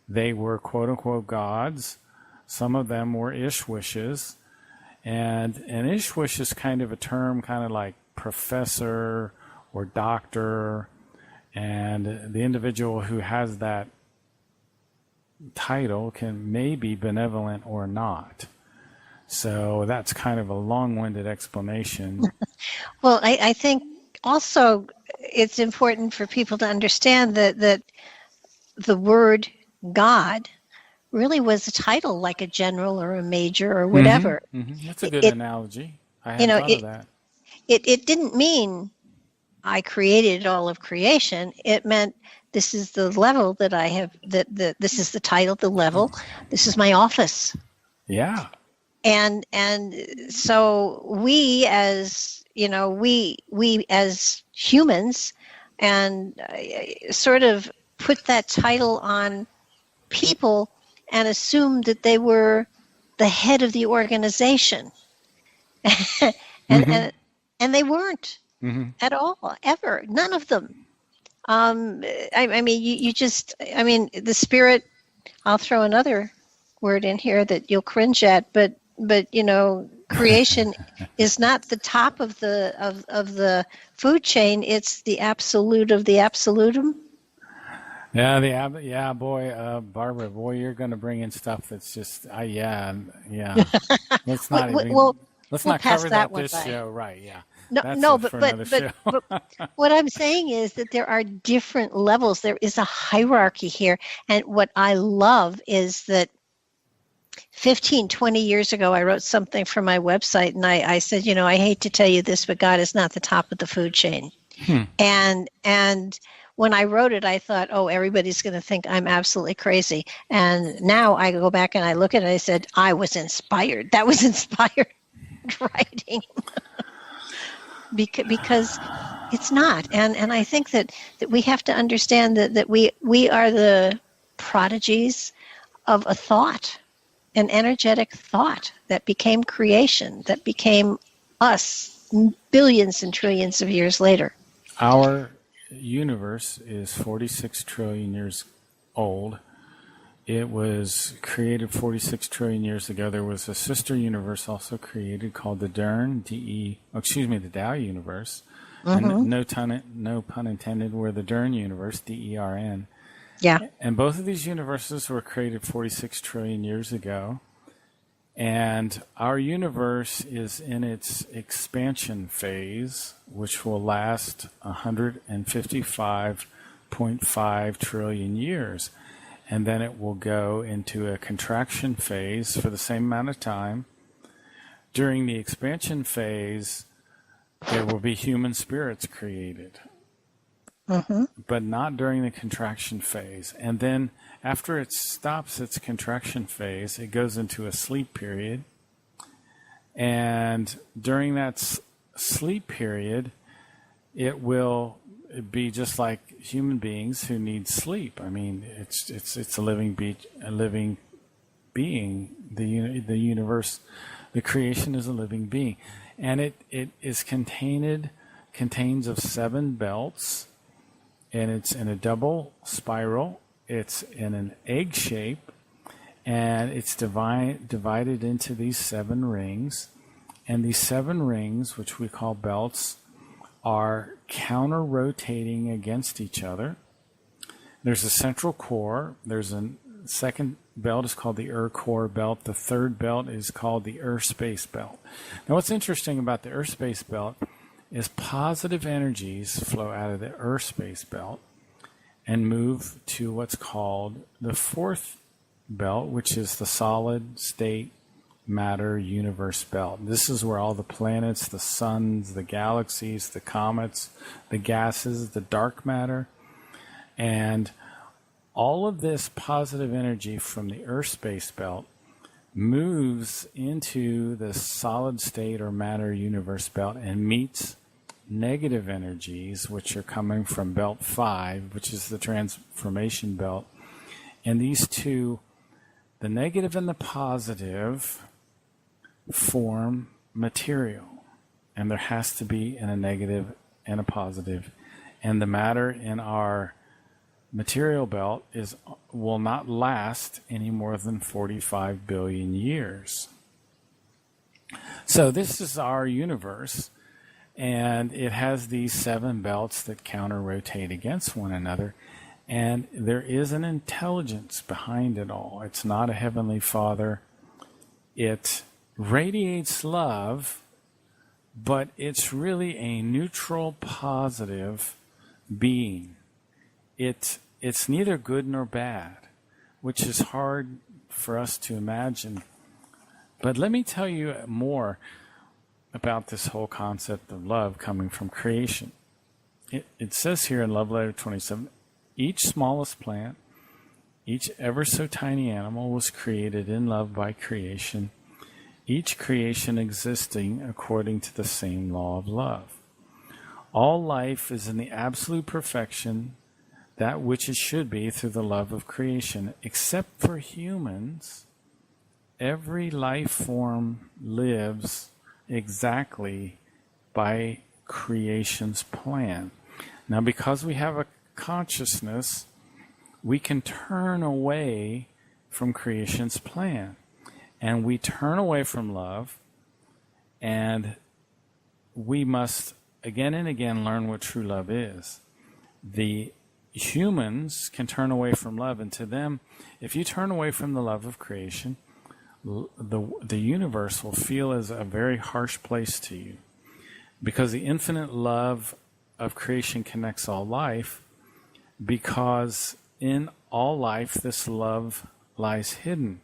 They were quote-unquote gods. Some of them were Ishwishes. And an Ishwish is kind of a term kind of like professor or doctor. And the individual who has that title may be benevolent or not. So that's kind of a long-winded explanation. Well, I think also it's important for people to understand that the word God really was a title, like a general or a major or whatever. Mm-hmm, mm-hmm. That's a good analogy. I hadn't thought of that. It didn't mean I created all of creation. It meant this is the level that I have. This is the title, the level. This is my office. Yeah. And so we as we as humans, and sort of put that title on people and assumed that they were the head of the organization. and And they weren't at all, ever. None of them. I mean, you just, I mean, the spirit, I'll throw another word in here that you'll cringe at, but creation is not the top of the food chain. It's the absolute of the absolutum. Yeah, boy, Barbara, boy, you're going to bring in stuff that's just, yeah. Let's not We'll pass cover that that one this by. show, right? Yeah, No, for another show. but what I'm saying is that there are different levels. There is a hierarchy here, and what I love is that 15, 20 years ago, I wrote something for my website, and I said, I hate to tell you this, but God is not the top of the food chain. And when I wrote it, I thought, oh, everybody's going to think I'm absolutely crazy. And now I go back and I look at it, and I said, I was inspired. That was inspired writing. Because it's not. And I think that we have to understand that we are the prodigies of a thought, an energetic thought that became creation, that became us billions and trillions of years later. Our universe is 46 trillion years old. It was created 46 trillion years ago. There was a sister universe also created called the the Tao universe. And no pun intended, we're the Dern universe, DERN. Yeah. And both of these universes were created 46 trillion years ago. And our universe is in its expansion phase, which will last 155.5 trillion years. And then it will go into a contraction phase for the same amount of time. During the expansion phase, there will be human spirits created, but not during the contraction phase. And then after it stops its contraction phase, it goes into a sleep period. And during that sleep period, it will be just like human beings who need sleep. I mean, it's a living being. The universe, the creation is a living being, and it is contains of 7 belts, and it's in a double spiral. It's in an egg shape, and it's divided into these 7 rings, and these 7 rings, which we call belts, are counter-rotating against each other. There's a central core. There's a second belt is called the core belt. The third belt is called the space belt. Now, what's interesting about the space belt is positive energies flow out of the space belt and move to what's called the fourth belt, which is the solid state matter universe belt. This is where all the planets, the suns, the galaxies, the comets, the gases, the dark matter, and all of this positive energy from the Earth space belt moves into the solid state or matter universe belt and meets negative energies, which are coming from belt 5, which is the transformation belt. And these two, the negative and the positive, form material, and there has to be a negative and a positive, and the matter in our material belt will not last any more than 45 billion years. So this is our universe, and it has these 7 belts that counter-rotate against one another, and there is an intelligence behind it all. It's not a Heavenly Father. It radiates love, but it's really a neutral, positive being. It's neither good nor bad, which is hard for us to imagine. But let me tell you more about this whole concept of love coming from creation. It says here in Love Letter 27, each smallest plant, each ever so tiny animal was created in love by creation, each creation existing according to the same law of love. All life is in the absolute perfection, that which it should be through the love of creation. Except for humans, every life form lives exactly by creation's plan. Now, because we have a consciousness, we can turn away from creation's plan. And we turn away from love, and we must again and again learn what true love is. The humans can turn away from love, and to them, if you turn away from the love of creation, the universe will feel as a very harsh place to you, because the infinite love of creation connects all life, because in all life this love lies hidden.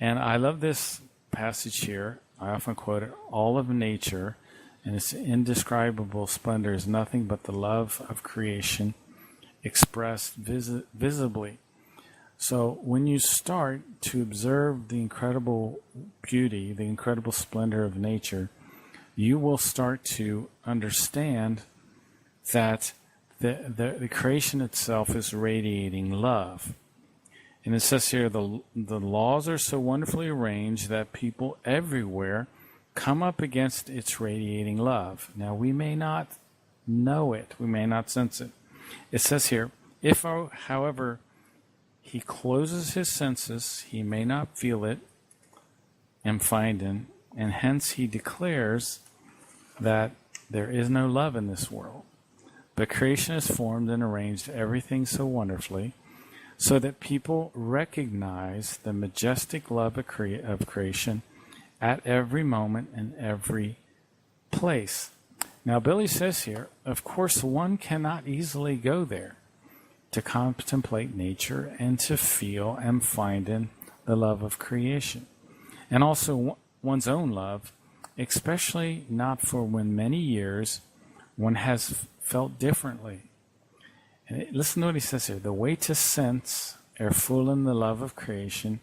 And I love this passage here. I often quote it: all of nature and its indescribable splendor is nothing but the love of creation expressed visibly. So when you start to observe the incredible beauty, the incredible splendor of nature, you will start to understand that the creation itself is radiating love. And it says here, the laws are so wonderfully arranged that people everywhere come up against its radiating love. Now, we may not know it. We may not sense it. It says here, if, however, he closes his senses, he may not feel it and find it, and hence he declares that there is no love in this world. But creation has formed and arranged everything so wonderfully, so that people recognize the majestic love of creation at every moment and every place. Now, Billy says here, of course, one cannot easily go there to contemplate nature and to feel and find in the love of creation. And also one's own love, especially not for when many years one has felt differently. And listen to what he says here. The way to sense or full in the love of creation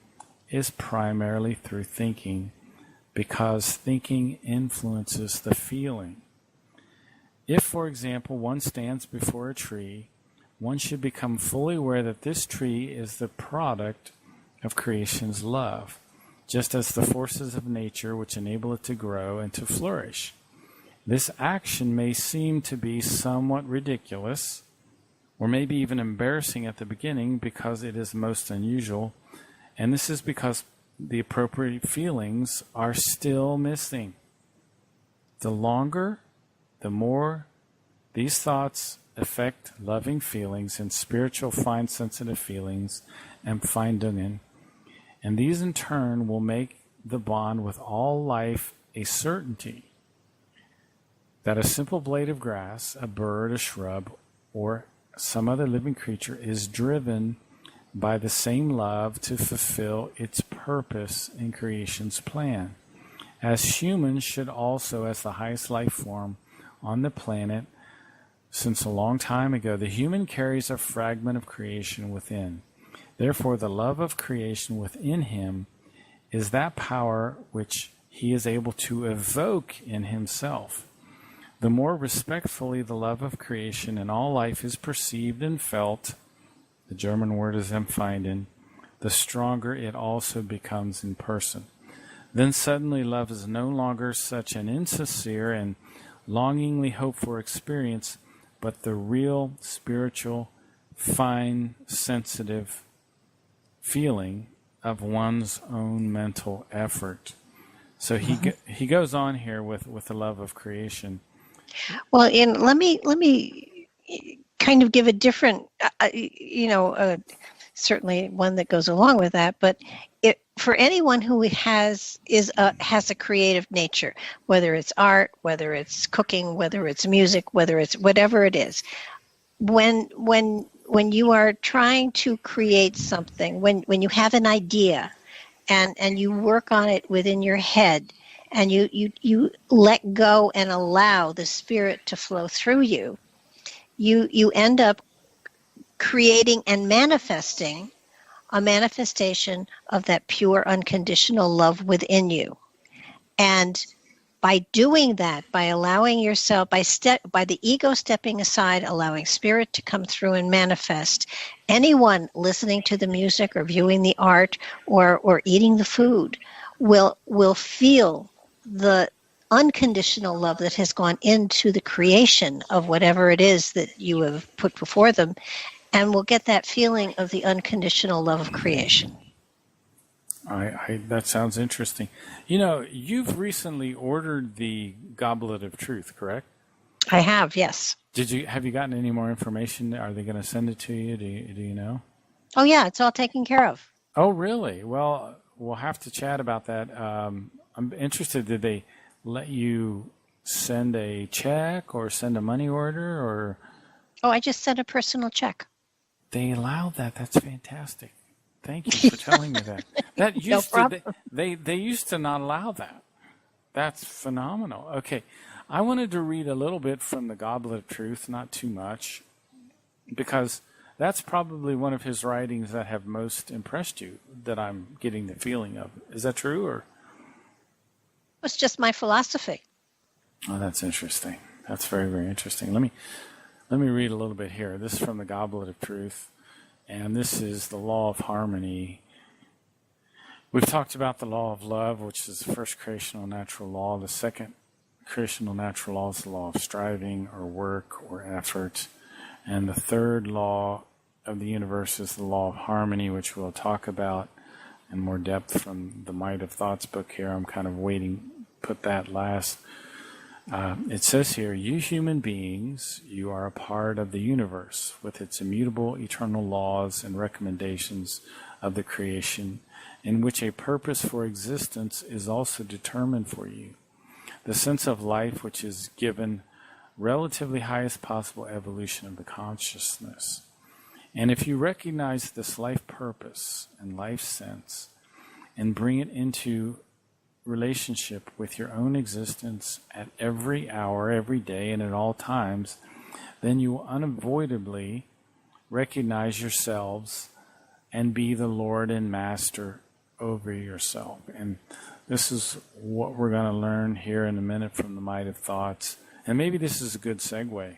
is primarily through thinking, because thinking influences the feeling. If, for example, one stands before a tree, one should become fully aware that this tree is the product of creation's love, just as the forces of nature which enable it to grow and to flourish. This action may seem to be somewhat ridiculous, or maybe even embarrassing at the beginning, because it is most unusual, and this is because the appropriate feelings are still missing. The longer, the more these thoughts affect loving feelings and spiritual fine sensitive feelings and Empfindungen, and these in turn will make the bond with all life a certainty that a simple blade of grass, a bird, a shrub, or some other living creature is driven by the same love to fulfill its purpose in creation's plan. As humans should also, as the highest life form on the planet since a long time ago, the human carries a fragment of creation within. Therefore, the love of creation within him is that power which he is able to evoke in himself. The more respectfully the love of creation in all life is perceived and felt, the German word is empfinden, the stronger it also becomes in person. Then suddenly love is no longer such an insincere and longingly hoped for experience, but the real spiritual, fine, sensitive feeling of one's own mental effort. So he goes on here with the love of creation. Well, and let me kind of give a different, certainly one that goes along with that. But for anyone who has a creative nature, whether it's art, whether it's cooking, whether it's music, whether it's whatever it is, when you are trying to create something, when you have an idea, and you work on it within your head, and you let go and allow the spirit to flow through you, you end up creating and manifesting a manifestation of that pure unconditional love within you. And by doing that, by allowing yourself, by the ego stepping aside, allowing spirit to come through and manifest, anyone listening to the music or viewing the art or eating the food will feel the unconditional love that has gone into the creation of whatever it is that you have put before them, and will get that feeling of the unconditional love of creation. That sounds interesting. You know, you've recently ordered the Goblet of Truth, correct? I have, yes. Have you gotten any more information? Are they going to send it to you? Do you know? Oh, yeah, it's all taken care of. Oh, really? Well, we'll have to chat about that. I'm interested. Did they let you send a check or send a money order, or? Oh, I just sent a personal check. They allowed that. That's fantastic. Thank you for telling me that. That used to they used to not allow that. That's phenomenal. Okay, I wanted to read a little bit from the Goblet of Truth, not too much, because that's probably one of his writings that have most impressed you, that I'm getting the feeling of. Is that true, or? It's just my philosophy. Oh, that's interesting. That's very, very interesting. Let me read a little bit here. This is from the Goblet of Truth, and this is the law of harmony. We've talked about the law of love, which is the first creational natural law. The second creational natural law is the law of striving or work or effort. And the third law of the universe is the law of harmony, which we'll talk about in more depth from the Might of Thoughts book here. I'm kind of waiting, put that last. It says here, you human beings, you are a part of the universe with its immutable eternal laws and recommendations of the creation, in which a purpose for existence is also determined for you. The sense of life which is given relatively highest possible evolution of the consciousness. And if you recognize this life purpose and life sense and bring it into relationship with your own existence at every hour, every day, and at all times, then you will unavoidably recognize yourselves and be the Lord and Master over yourself. And this is what we're going to learn here in a minute from the Might of Thoughts. And maybe this is a good segue.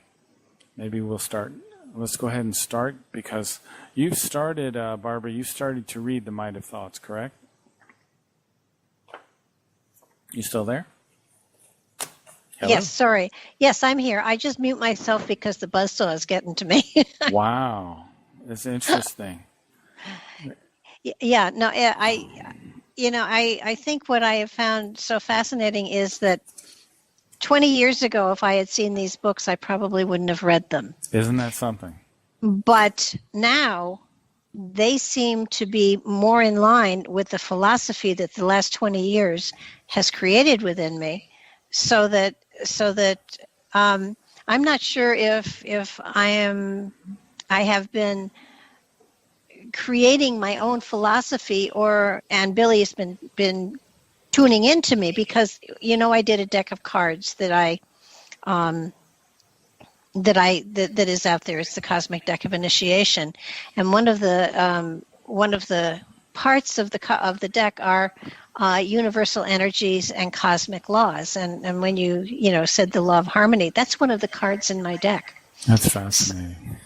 Maybe we'll start. Let's go ahead and start, because you've started, Barbara, you started to read the Might of Thoughts, correct? You still there? Hello? Yes, sorry. Yes, I'm here. I just mute myself because the buzzsaw is getting to me. Wow. That's interesting. Yeah, no, I think what I have found so fascinating is that 20 years ago, if I had seen these books, I probably wouldn't have read them. Isn't that something? But now they seem to be more in line with the philosophy that the last 20 years has created within me, so that I'm not sure if I have been creating my own philosophy, and Billy has been tuning into me, because I did a deck of cards that is out there. It's the Cosmic Deck of Initiation, and one of the parts of the deck are universal energies and cosmic laws. And when you said the law of harmony, that's one of the cards in my deck. That's fascinating.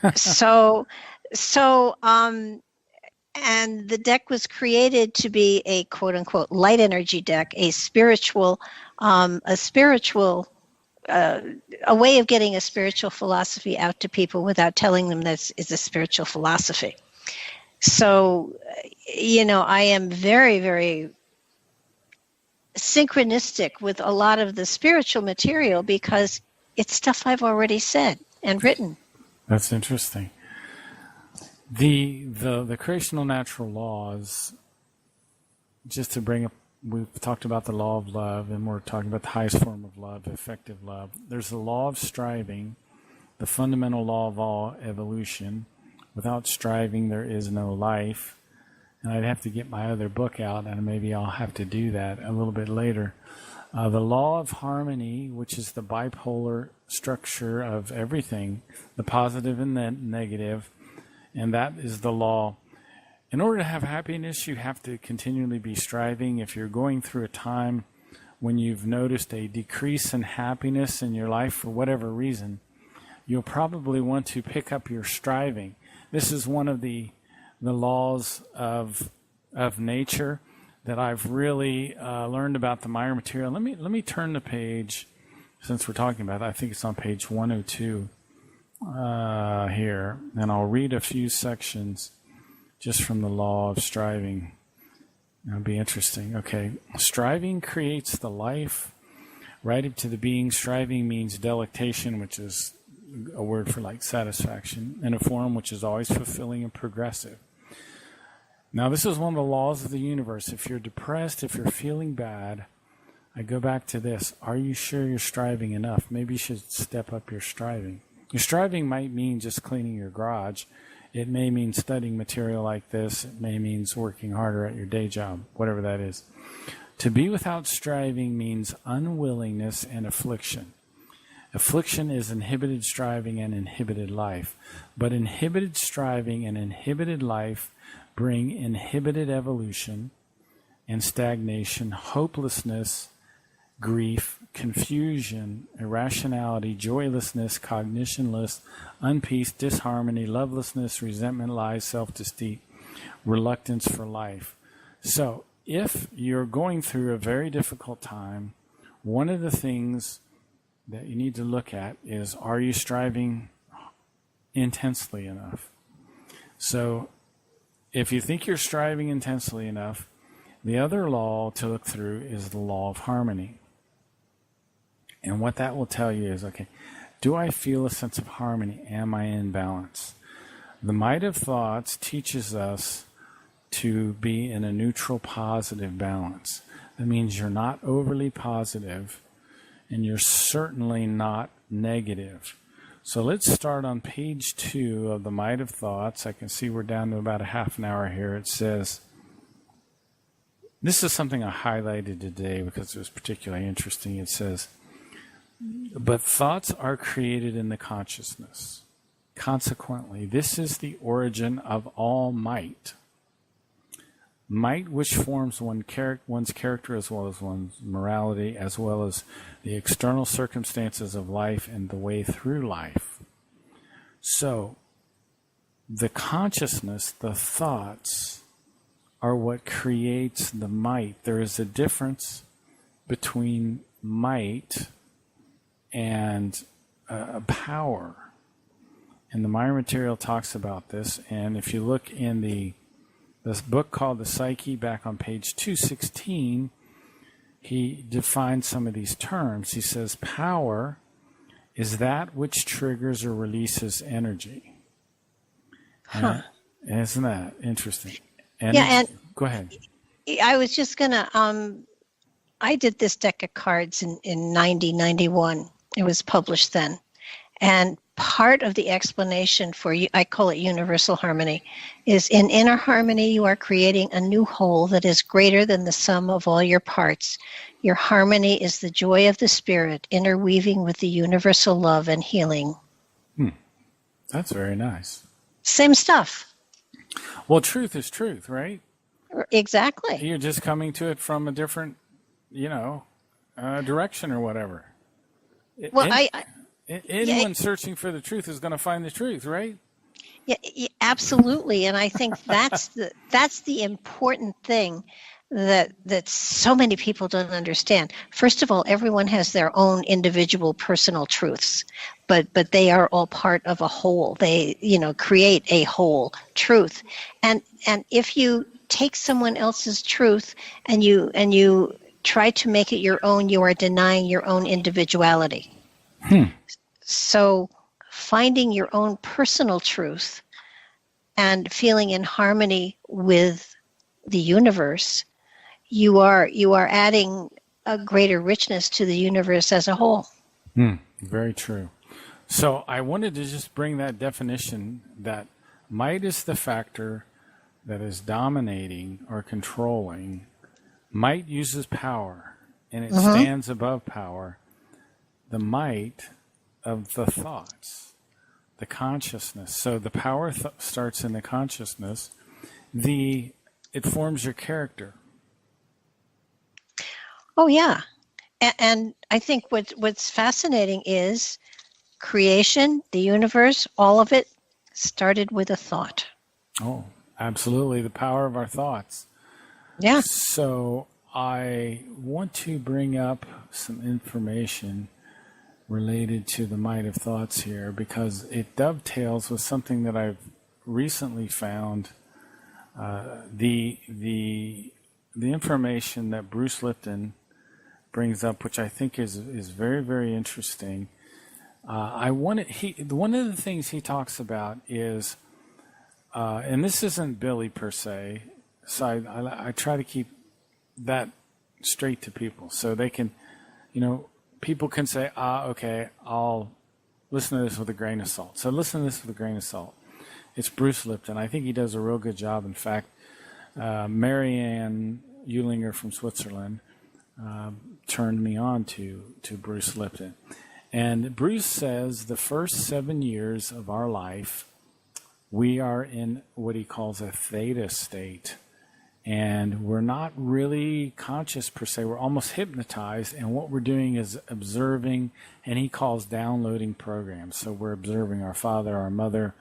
And the deck was created to be a quote unquote light energy deck, a way of getting a spiritual philosophy out to people without telling them this is a spiritual philosophy. So, I am very, very synchronistic with a lot of the spiritual material, because it's stuff I've already said and written. That's interesting. The creational natural laws, just to bring up, we've talked about the law of love, and we're talking about the highest form of love, effective love. There's the law of striving, the fundamental law of all evolution. Without striving, there is no life. And I'd have to get my other book out, and maybe I'll have to do that a little bit later. The law of harmony, which is the bipolar structure of everything, the positive and the negative, and that is the law. In order to have happiness, you have to continually be striving. If you're going through a time when you've noticed a decrease in happiness in your life for whatever reason, you'll probably want to pick up your striving. This is one of the laws of nature. that I've really learned about the Meier material. Let me turn the page, since we're talking about it. I think it's on page 102 here, and I'll read a few sections just from the law of striving. It'll be interesting. Okay, striving creates the life. Right up to the being. Striving means delectation, which is a word for like satisfaction, in a form which is always fulfilling and progressive. Now, this is one of the laws of the universe. If you're depressed, if you're feeling bad, I go back to this. Are you sure you're striving enough? Maybe you should step up your striving. Your striving might mean just cleaning your garage. It may mean studying material like this. It may mean working harder at your day job, whatever that is. To be without striving means unwillingness and affliction. Affliction is inhibited striving and inhibited life. But inhibited striving and inhibited life bring inhibited evolution and stagnation, hopelessness, grief, confusion, irrationality, joylessness, cognitionless, unpeace, disharmony, lovelessness, resentment, lies, self-deceit, reluctance for life. So, if you're going through a very difficult time, one of the things that you need to look at is, are you striving intensely enough? So, if you think you're striving intensely enough, the other law to look through is the law of harmony. And what that will tell you is, okay, do I feel a sense of harmony? Am I in balance? The might of thoughts teaches us to be in a neutral, positive balance. That means you're not overly positive, and you're certainly not negative. So let's start on page 2 of the Might of Thoughts. I can see we're down to about a half an hour here. It says, this is something I highlighted today because it was particularly interesting. It says, but thoughts are created in the consciousness. Consequently, this is the origin of all might. Might which forms one's character as well as one's morality, as well as the external circumstances of life and the way through life. So, the consciousness, the thoughts, are what creates the might. There is a difference between might and power. And the Meier material talks about this. And if you look in this book called The Psyche, back on page 216, he defines some of these terms. He says, power is that which triggers or releases energy. Huh. Isn't that interesting? And go ahead. I was just going to, I did this deck of cards in 91. It was published then. And part of the explanation for, I call it universal harmony, is in inner harmony you are creating a new whole that is greater than the sum of all your parts. Your harmony is the joy of the spirit, interweaving with the universal love and healing. That's very nice. Same stuff. Well, truth is truth, right? Exactly. You're just coming to it from a different, direction or whatever. Well, Anyone searching for the truth is going to find the truth, right? Yeah, absolutely. And I think that's the important thing that so many people don't understand. First of all, everyone has their own individual personal truths, but they are all part of a whole. They, create a whole truth. And if you take someone else's truth and you try to make it your own, you are denying your own individuality. So finding your own personal truth and feeling in harmony with the universe, you are adding a greater richness to the universe as a whole. Very true. So I wanted to just bring that definition that might is the factor that is dominating or controlling. Might uses power, and it stands above power. The might of the thoughts, the consciousness. So the power starts in the consciousness. It forms your character. Oh, yeah. And I think what's fascinating is creation, the universe, all of it started with a thought. Oh, absolutely. The power of our thoughts. Yeah. So I want to bring up some information related to the might of thoughts here because it dovetails with something that I've recently found. The information that Bruce Lipton brings up, which I think is very, very interesting. One of the things he talks about is, and this isn't Billy per se, so I try to keep that straight to people so they can, people can say, okay, I'll listen to this with a grain of salt. So listen to this with a grain of salt. It's Bruce Lipton. I think he does a real good job. In fact, Marianne Eulinger from Switzerland turned me on to Bruce Lipton. And Bruce says the first 7 years of our life, we are in what he calls a theta state. And we're not really conscious per se. We're almost hypnotized. And what we're doing is observing, and he calls downloading programs. So we're observing our father, our mother,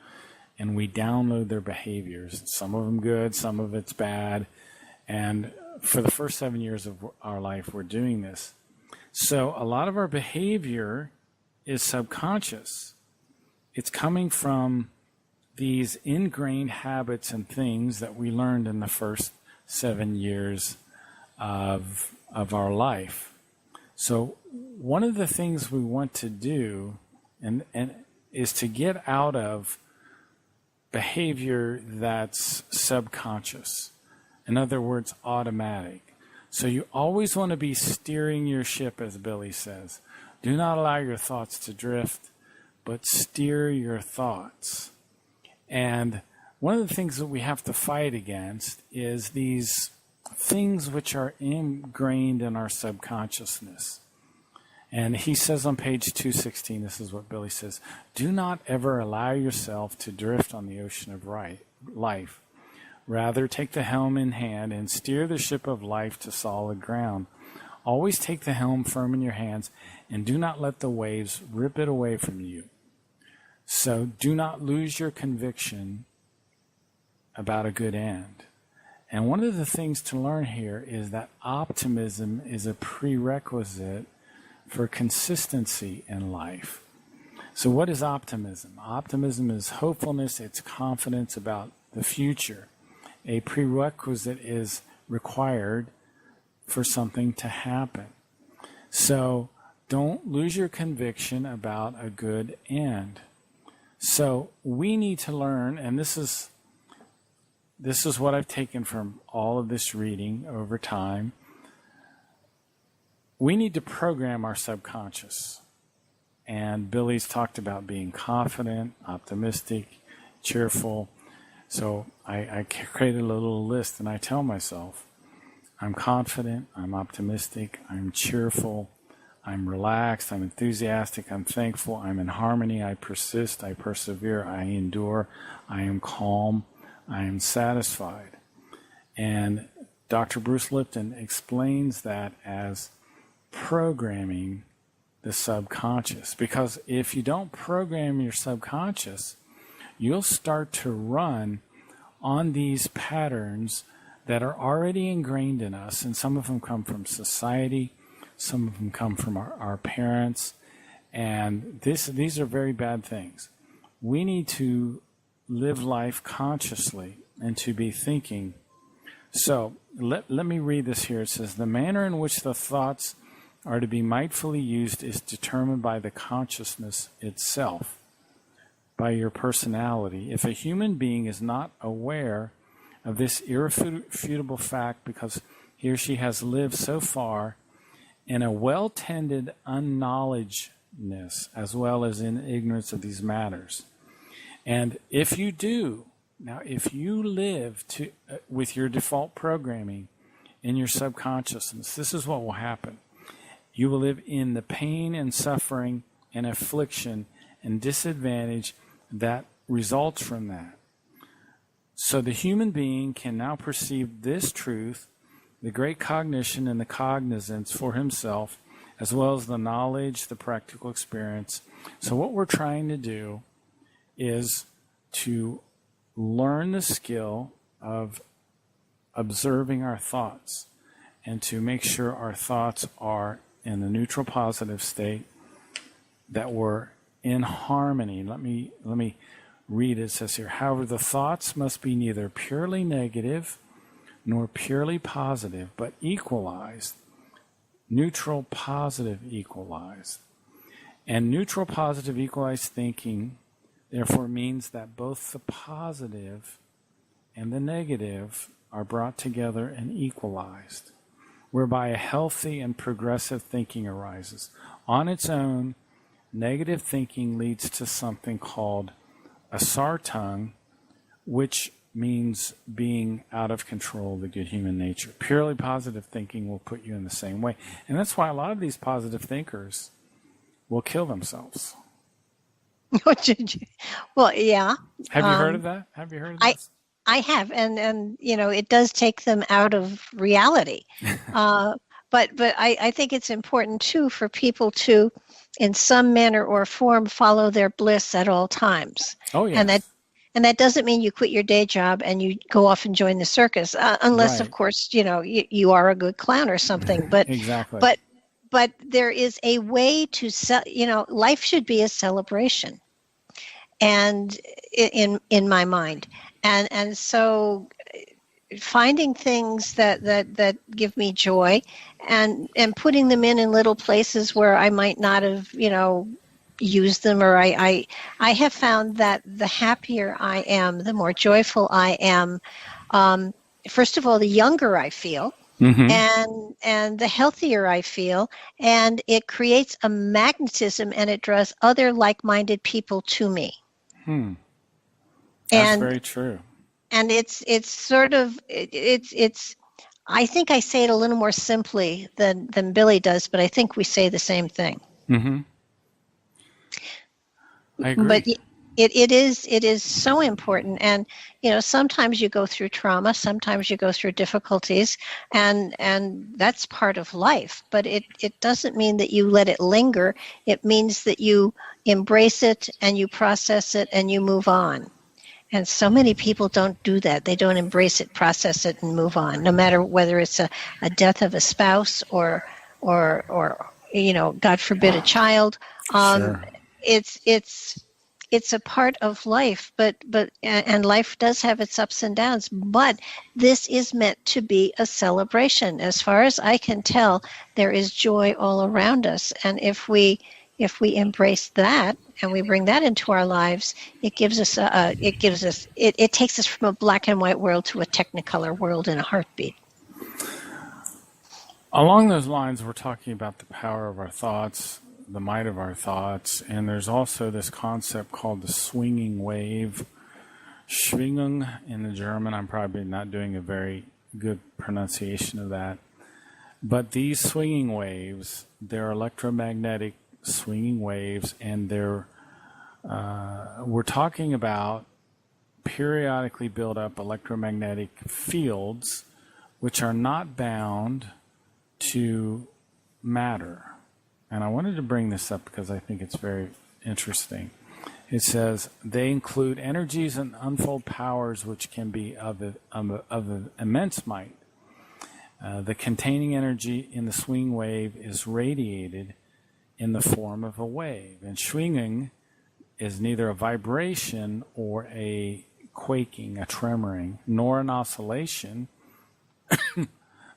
and we download their behaviors. Some of them good, some of it's bad. And for the first 7 years of our life, we're doing this. So a lot of our behavior is subconscious. It's coming from these ingrained habits and things that we learned in the first 7 years of our life. So one of the things we want to do and is to get out of behavior that's subconscious. In other words, automatic. So you always want to be steering your ship, as Billy says. Do not allow your thoughts to drift, but steer your thoughts. And one of the things that we have to fight against is these things which are ingrained in our subconsciousness. And he says on page 216, this is what Billy says, do not ever allow yourself to drift on the ocean of life. Rather, take the helm in hand and steer the ship of life to solid ground. Always take the helm firm in your hands and do not let the waves rip it away from you. So do not lose your conviction about a good end. And one of the things to learn here is that optimism is a prerequisite for consistency in life. So what is optimism? Optimism is hopefulness, it's confidence about the future. A prerequisite is required for something to happen. So don't lose your conviction about a good end. So we need to learn, and this is what I've taken from all of this reading over time. We need to program our subconscious. And Billy's talked about being confident, optimistic, cheerful. So I created a little list and I tell myself, I'm confident, I'm optimistic, I'm cheerful, I'm relaxed, I'm enthusiastic, I'm thankful, I'm in harmony, I persist, I persevere, I endure, I am calm, I am satisfied. And Dr. Bruce Lipton explains that as programming the subconscious. Because if you don't program your subconscious, you'll start to run on these patterns that are already ingrained in us. And some of them come from society, some of them come from our parents. And these are very bad things. We need to live life consciously and to be thinking. So let me read this here. It says, the manner in which the thoughts are to be mindfully used is determined by the consciousness itself, by your personality. If a human being is not aware of this irrefutable fact because he or she has lived so far in a well-tended unknowledgeness as well as in ignorance of these matters. And if you do, now if you live with your default programming in your subconsciousness, this is what will happen. You will live in the pain and suffering and affliction and disadvantage that results from that. So the human being can now perceive this truth, the great cognition and the cognizance for himself, as well as the knowledge, the practical experience. So what we're trying to do is to learn the skill of observing our thoughts and to make sure our thoughts are in the neutral positive state, that we're in harmony. Let me read it. It says here, however, the thoughts must be neither purely negative nor purely positive, but equalized, neutral positive equalized. And neutral positive equalized thinking therefore means that both the positive and the negative are brought together and equalized, whereby a healthy and progressive thinking arises. On its own, negative thinking leads to something called a sartung, which means being out of control of the good human nature. Purely positive thinking will put you in the same way. And that's why a lot of these positive thinkers will kill themselves. Well, yeah. Have you heard of that? Have you heard of this? I have, and it does take them out of reality. But I think it's important too for people to, in some manner or form, follow their bliss at all times. Oh, yes. And that doesn't mean you quit your day job and you go off and join the circus, unless, Right. of course, you are a good clown or something. But Exactly. But there is a way to life should be a celebration, and in my mind, and so finding things that give me joy, and putting them in little places where I might not have used them, or I have found that the happier I am, the more joyful I am. First of all, the younger I feel. Mm-hmm. And the healthier I feel, and it creates a magnetism, and it draws other like-minded people to me. That's very true. And it's sort of it's. I think I say it a little more simply than Billy does, but I think we say the same thing. Mm-hmm. I agree. But it is so important, and sometimes you go through trauma, sometimes you go through difficulties, and that's part of life. But it doesn't mean that you let it linger. It means that you embrace it and you process it and you move on. And so many people don't do that. They don't embrace it, process it, and move on. No matter whether it's a death of a spouse or God forbid, a child. Sure. It's a part of life, but life does have its ups and downs. But this is meant to be a celebration. As far as I can tell, there is joy all around us, and if we embrace that and we bring that into our lives, it takes us from a black and white world to a technicolor world in a heartbeat. Along those lines, we're talking about the power of our thoughts, the might of our thoughts, and there's also this concept called the swinging wave. Schwingung in the German. I'm probably not doing a very good pronunciation of that. But these swinging waves, they're electromagnetic swinging waves, and we're talking about periodically build up electromagnetic fields which are not bound to matter. And I wanted to bring this up because I think it's very interesting. It says, they include energies and unfold powers which can be of immense might. The containing energy in the swing wave is radiated in the form of a wave. And schwinging is neither a vibration or a quaking, a tremoring, nor an oscillation.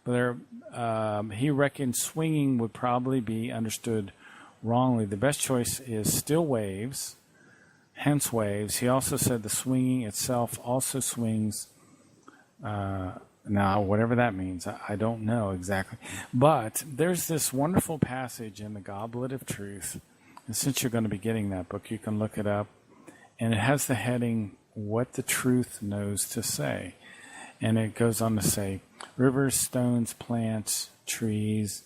But he reckons swinging would probably be understood wrongly. The best choice is still waves, hence waves. He also said the swinging itself also swings. Now, whatever that means, I don't know exactly. But there's this wonderful passage in the Goblet of Truth. And since you're going to be getting that book, you can look it up. And it has the heading, What the Truth Knows to Say. And it goes on to say, rivers, stones, plants, trees,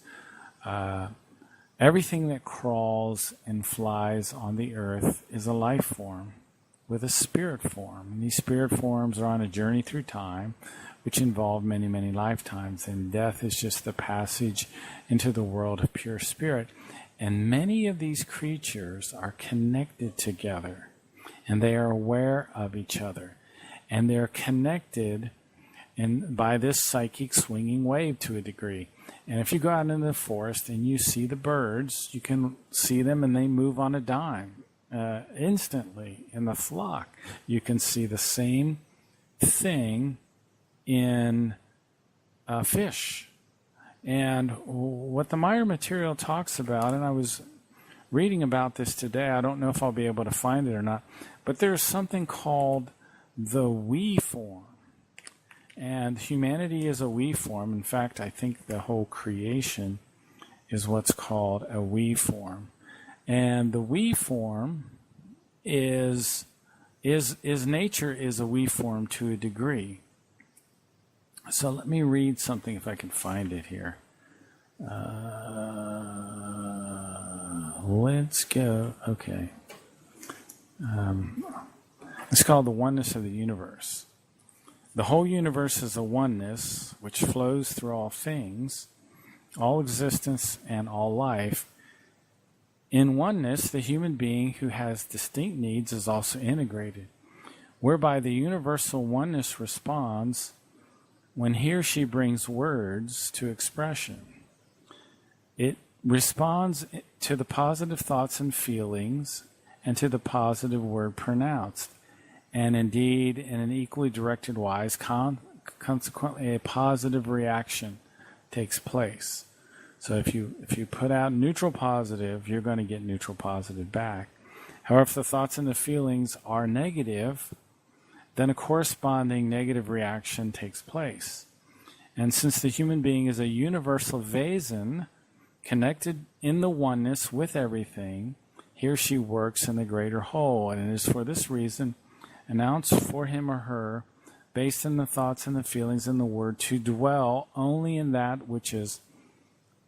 everything that crawls and flies on the earth is a life form with a spirit form. And these spirit forms are on a journey through time, which involve many, many lifetimes. And death is just the passage into the world of pure spirit. And many of these creatures are connected together, and they are aware of each other. And they're connected and by this psychic swinging wave to a degree. And if you go out into the forest and you see the birds, you can see them and they move on a dime instantly in the flock. You can see the same thing in fish. And what the Meier material talks about, and I was reading about this today, I don't know if I'll be able to find it or not, but there's something called the we form. And humanity is a we form. In fact, I think the whole creation is what's called a we form. And the we form is nature is a we form to a degree. So let me read something if I can find it here. Let's go. Okay. It's called the oneness of the universe. The whole universe is a oneness which flows through all things, all existence, and all life. In oneness, the human being who has distinct needs is also integrated, whereby the universal oneness responds when he or she brings words to expression. It responds to the positive thoughts and feelings and to the positive word pronounced. And indeed, in an equally directed wise, consequently a positive reaction takes place. So if you put out neutral positive, you're going to get neutral positive back. However, if the thoughts and the feelings are negative, then a corresponding negative reaction takes place. And since the human being is a universal vasen, connected in the oneness with everything, he or she works in the greater whole. And it is for this reason announced for him or her, based on the thoughts and the feelings in the word, to dwell only in that which is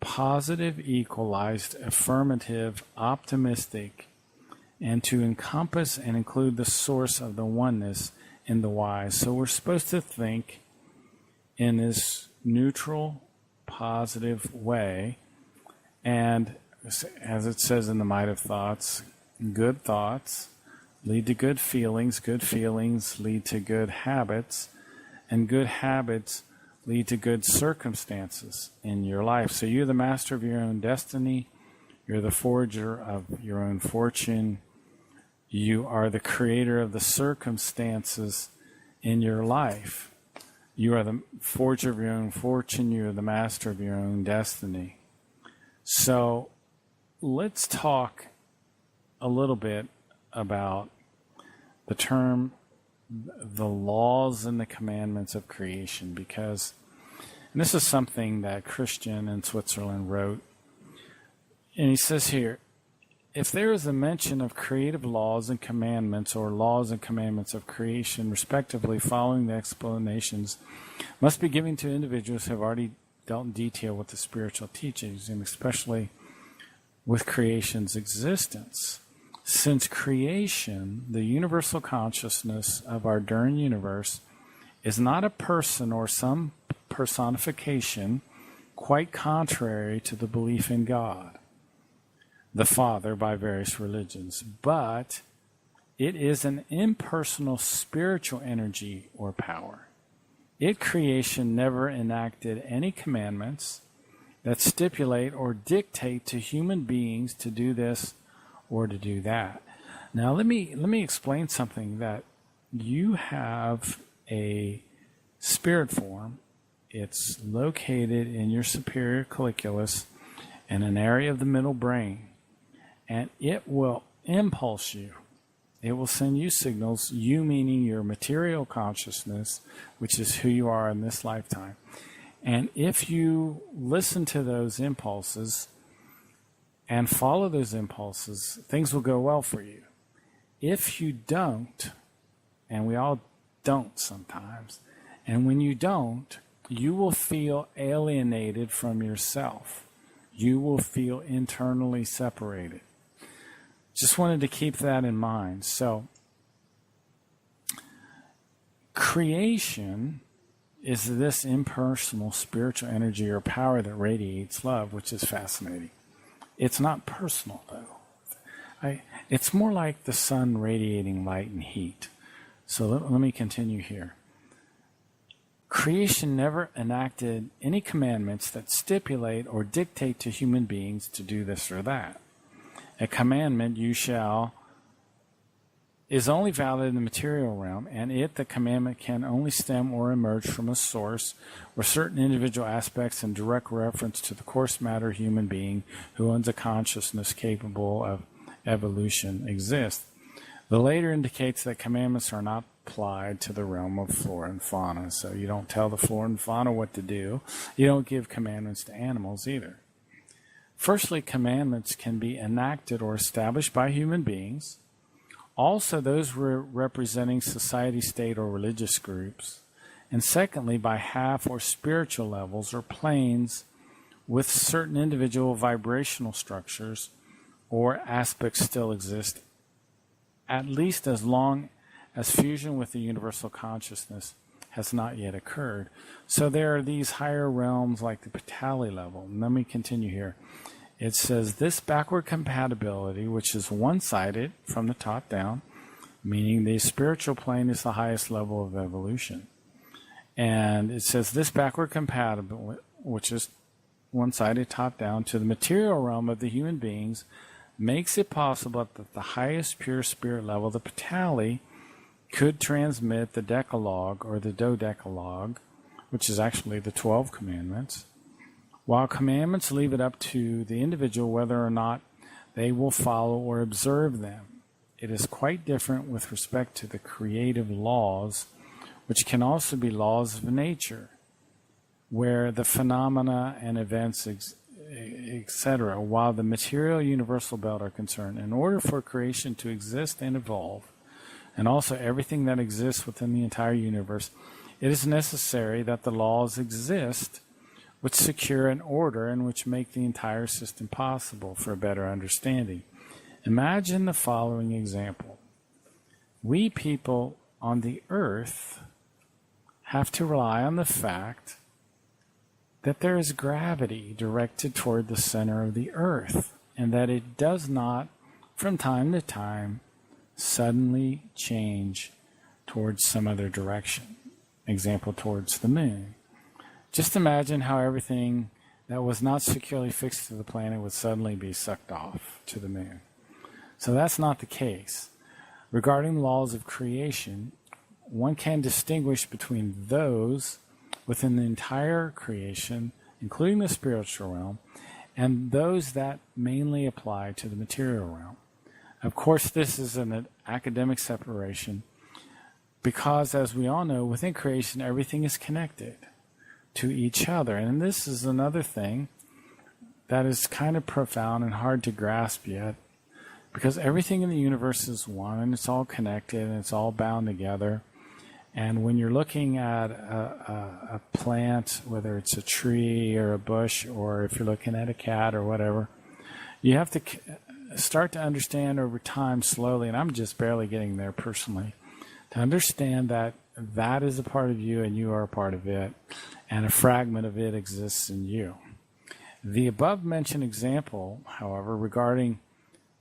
positive, equalized, affirmative, optimistic, and to encompass and include the source of the oneness in the wise. So we're supposed to think in this neutral, positive way, and as it says in the Might of Thoughts lead to good feelings lead to good habits, and good habits lead to good circumstances in your life. So you're the master of your own destiny, you're the forger of your own fortune, you are the creator of the circumstances in your life. You are the forger of your own fortune, you are the master of your own destiny. So let's talk a little bit about the term, the laws and the commandments of creation, because and this is something that Christian in Switzerland wrote. And he says here, if there is a mention of creative laws and commandments, or laws and commandments of creation, respectively, following the explanations must be given to individuals who have already dealt in detail with the spiritual teachings, and especially with creation's existence. Since creation, the universal consciousness of our Dern universe, is not a person or some personification, quite contrary to the belief in God, the Father, by various religions, but it is an impersonal spiritual energy or power. It, creation, never enacted any commandments that stipulate or dictate to human beings to do this or to do that. Now let me explain something, that you have a spirit form. It's located in your superior colliculus in an area of the middle brain, and it will impulse you. It will send you signals, you meaning your material consciousness, which is who you are in this lifetime. And if you listen to those impulses and follow those impulses, things will go well for you. If you don't, and we all don't sometimes, and when you don't, you will feel alienated from yourself. You will feel internally separated. Just wanted to keep that in mind. So, creation is this impersonal spiritual energy or power that radiates love, which is fascinating. It's not personal, though. It's more like the sun radiating light and heat. So let me continue here. Creation never enacted any commandments that stipulate or dictate to human beings to do this or that. A commandment, you shall, is only valid in the material realm, and the commandment, can only stem or emerge from a source where certain individual aspects in direct reference to the coarse matter human being who owns a consciousness capable of evolution exist. The later indicates that commandments are not applied to the realm of flora and fauna. So you don't tell the flora and fauna what to do. You don't give commandments to animals either. Firstly, commandments can be enacted or established by human beings. Also, those representing society, state, or religious groups. And secondly, by half or spiritual levels or planes with certain individual vibrational structures or aspects still exist, at least as long as fusion with the universal consciousness has not yet occurred. So there are these higher realms like the Patali level. And let me continue here. It says this backward compatibility, which is one-sided from the top down, meaning the spiritual plane is the highest level of evolution. And it says this backward compatibility, which is one-sided top down, to the material realm of the human beings, makes it possible that the highest pure spirit level, the Patali, could transmit the Decalogue or the Dodecalogue, which is actually the 12 commandments, while commandments leave it up to the individual whether or not they will follow or observe them. It is quite different with respect to the creative laws, which can also be laws of nature, where the phenomena and events, etc., while the material universal belt are concerned. In order for creation to exist and evolve, and also everything that exists within the entire universe, it is necessary that the laws exist which secure an order and which make the entire system possible for a better understanding. Imagine the following example. We people on the earth have to rely on the fact that there is gravity directed toward the center of the earth, and that it does not, from time to time, suddenly change towards some other direction. Example, towards the moon. Just imagine how everything that was not securely fixed to the planet would suddenly be sucked off to the moon. So that's not the case. Regarding laws of creation, one can distinguish between those within the entire creation, including the spiritual realm, and those that mainly apply to the material realm. Of course, this is an academic separation because, as we all know, within creation, everything is connected to each other. And this is another thing that is kind of profound and hard to grasp yet, because everything in the universe is one, and it's all connected, and it's all bound together. And when you're looking at a plant, whether it's a tree or a bush, or if you're looking at a cat or whatever, you have to start to understand over time slowly, and I'm just barely getting there personally, to understand that that is a part of you and you are a part of it, and a fragment of it exists in you. The above mentioned example, however, regarding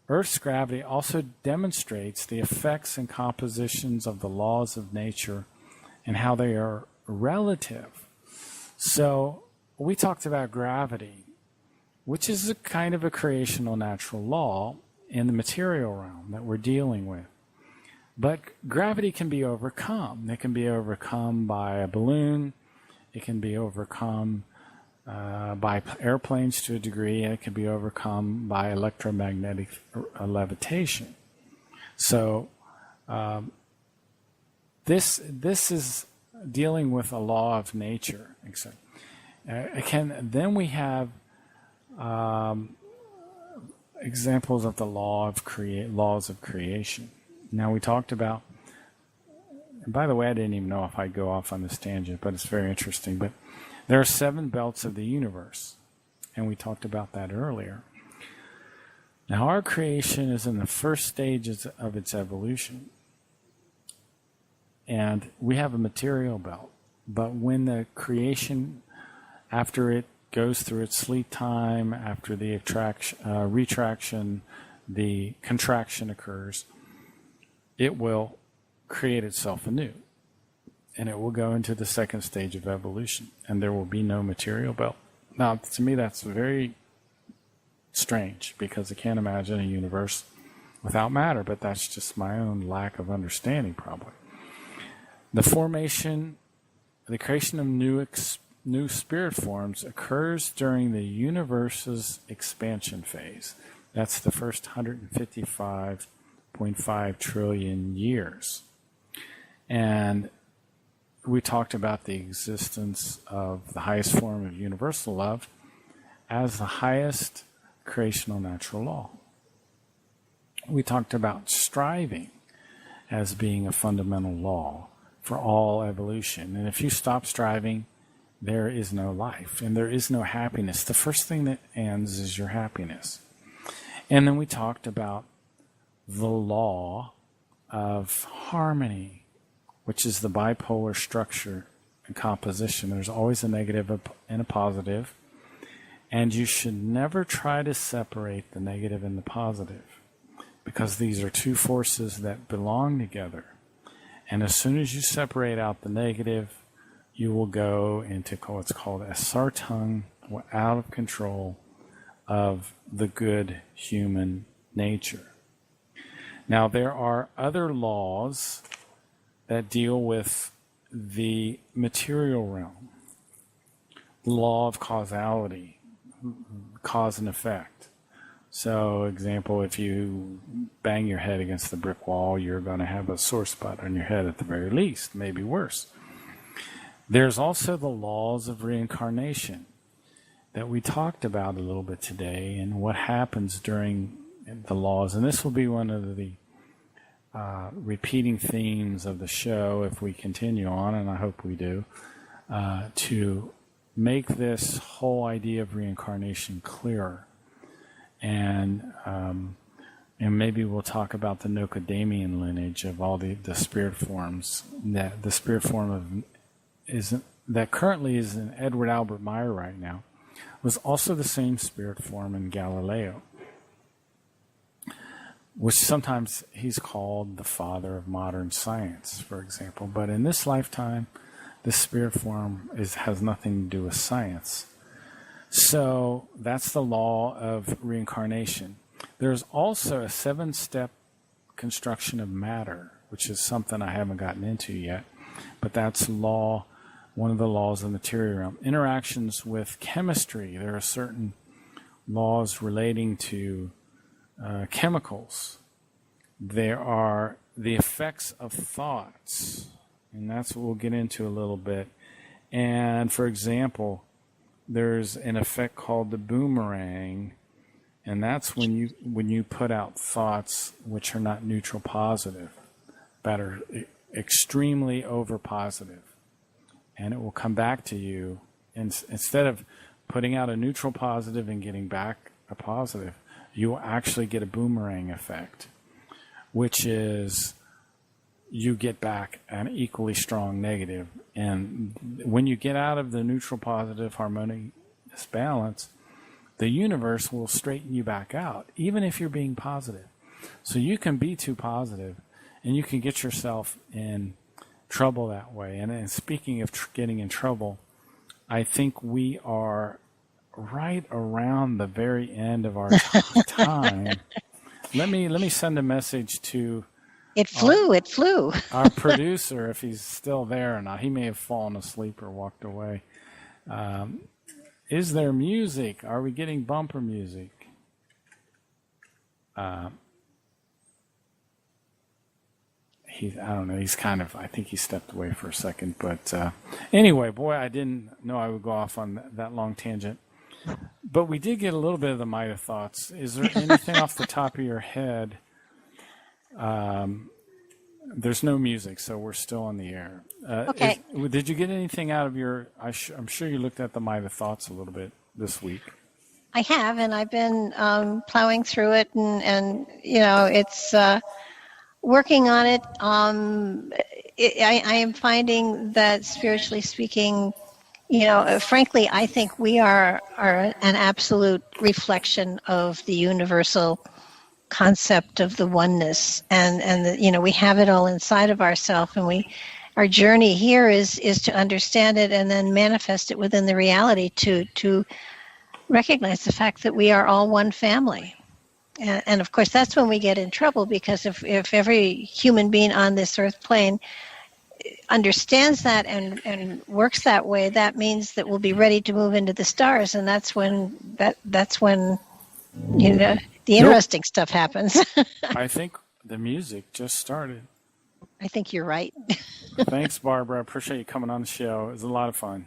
Earth's gravity also demonstrates the effects and compositions of the laws of nature and how they are relative. So we talked about gravity, which is a kind of a creational natural law in the material realm that we're dealing with. But gravity can be overcome. It can be overcome by a balloon. It can be overcome by airplanes to a degree, and it can be overcome by electromagnetic levitation. So this is dealing with a law of nature. Then we have examples of the laws of creation. Now we talked about, and by the way, I didn't even know if I'd go off on this tangent, but it's very interesting. But there are 7 belts of the universe, and we talked about that earlier. Now our creation is in the first stages of its evolution, and we have a material belt. But when the creation, after it goes through its sleep time, after the retraction, the contraction occurs, it will create itself anew. and it will go into the second stage of evolution, and there will be no material belt. Now, to me, that's very strange, because I can't imagine a universe without matter, but that's just my own lack of understanding, probably. The creation of new spirit forms occurs during the universe's expansion phase. That's the first 155.5 trillion years. And we talked about the existence of the highest form of universal love as the highest creational natural law. We talked about striving as being a fundamental law for all evolution. And if you stop striving, there is no life and there is no happiness. The first thing that ends is your happiness. And then we talked about the law of harmony, which is the bipolar structure and composition. There's always a negative and a positive, and you should never try to separate the negative and the positive, because these are two forces that belong together. And as soon as you separate out the negative, you will go into what's called a sartung, or out of control of the good human nature. Now, there are other laws that deal with the material realm. The law of causality, cause and effect. So, example, if you bang your head against the brick wall, you're going to have a sore spot on your head at the very least, maybe worse. There's also the laws of reincarnation that we talked about a little bit today, and what happens during the laws. And this will be one of the repeating themes of the show if we continue on, and I hope we do, to make this whole idea of reincarnation clearer. And maybe we'll talk about the Nocadamian lineage of all the spirit forms. That the spirit form that currently is in Edward Albert Meyer right now was also the same spirit form in Galileo, which sometimes he's called the father of modern science, for example. But in this lifetime, the spirit form has nothing to do with science. So that's the law of reincarnation. There's also a 7-step construction of matter, which is something I haven't gotten into yet, but that's one of the laws of the material realm. Interactions with chemistry. There are certain laws relating to chemicals. There are the effects of thoughts, and that's what we'll get into a little bit. And for example, there's an effect called the boomerang, and that's when you put out thoughts which are not neutral positive, but are extremely over positive, and it will come back to you. And instead of putting out a neutral positive and getting back a positive, you will actually get a boomerang effect, which is you get back an equally strong negative. And when you get out of the neutral positive harmonious balance, the universe will straighten you back out, even if you're being positive. So you can be too positive, and you can get yourself in trouble that way. And speaking of getting in trouble, I think we are right around the very end of our time. Let me send a message to It flew. our producer, if he's still there or not. He may have fallen asleep or walked away. Is there music? Are we getting bumper music? I don't know. He's I think he stepped away for a second. But anyway, boy, I didn't know I would go off on that long tangent. But we did get a little bit of the Mitre thoughts. Is there anything off the top of your head? There's no music, so we're still on the air. Okay. Did you get anything out of your... I'm sure you looked at the Mitre thoughts a little bit this week. I have, and I've been plowing through it, and it's working on it. I am finding that, spiritually speaking, frankly, I think we are an absolute reflection of the universal concept of the oneness, and we have it all inside of ourselves, and we our journey here is to understand it and then manifest it within the reality to recognize the fact that we are all one family. And of course, that's when we get in trouble, because if every human being on this earth plane understands that and works that way, that means that we'll be ready to move into the stars, and that's when the interesting stuff happens. I think the music just started. I think you're right. Thanks, Barbara. I appreciate you coming on the show. It was a lot of fun.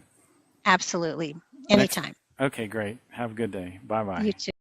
Absolutely. Anytime. Okay, great. Have a good day. Bye-bye. You too.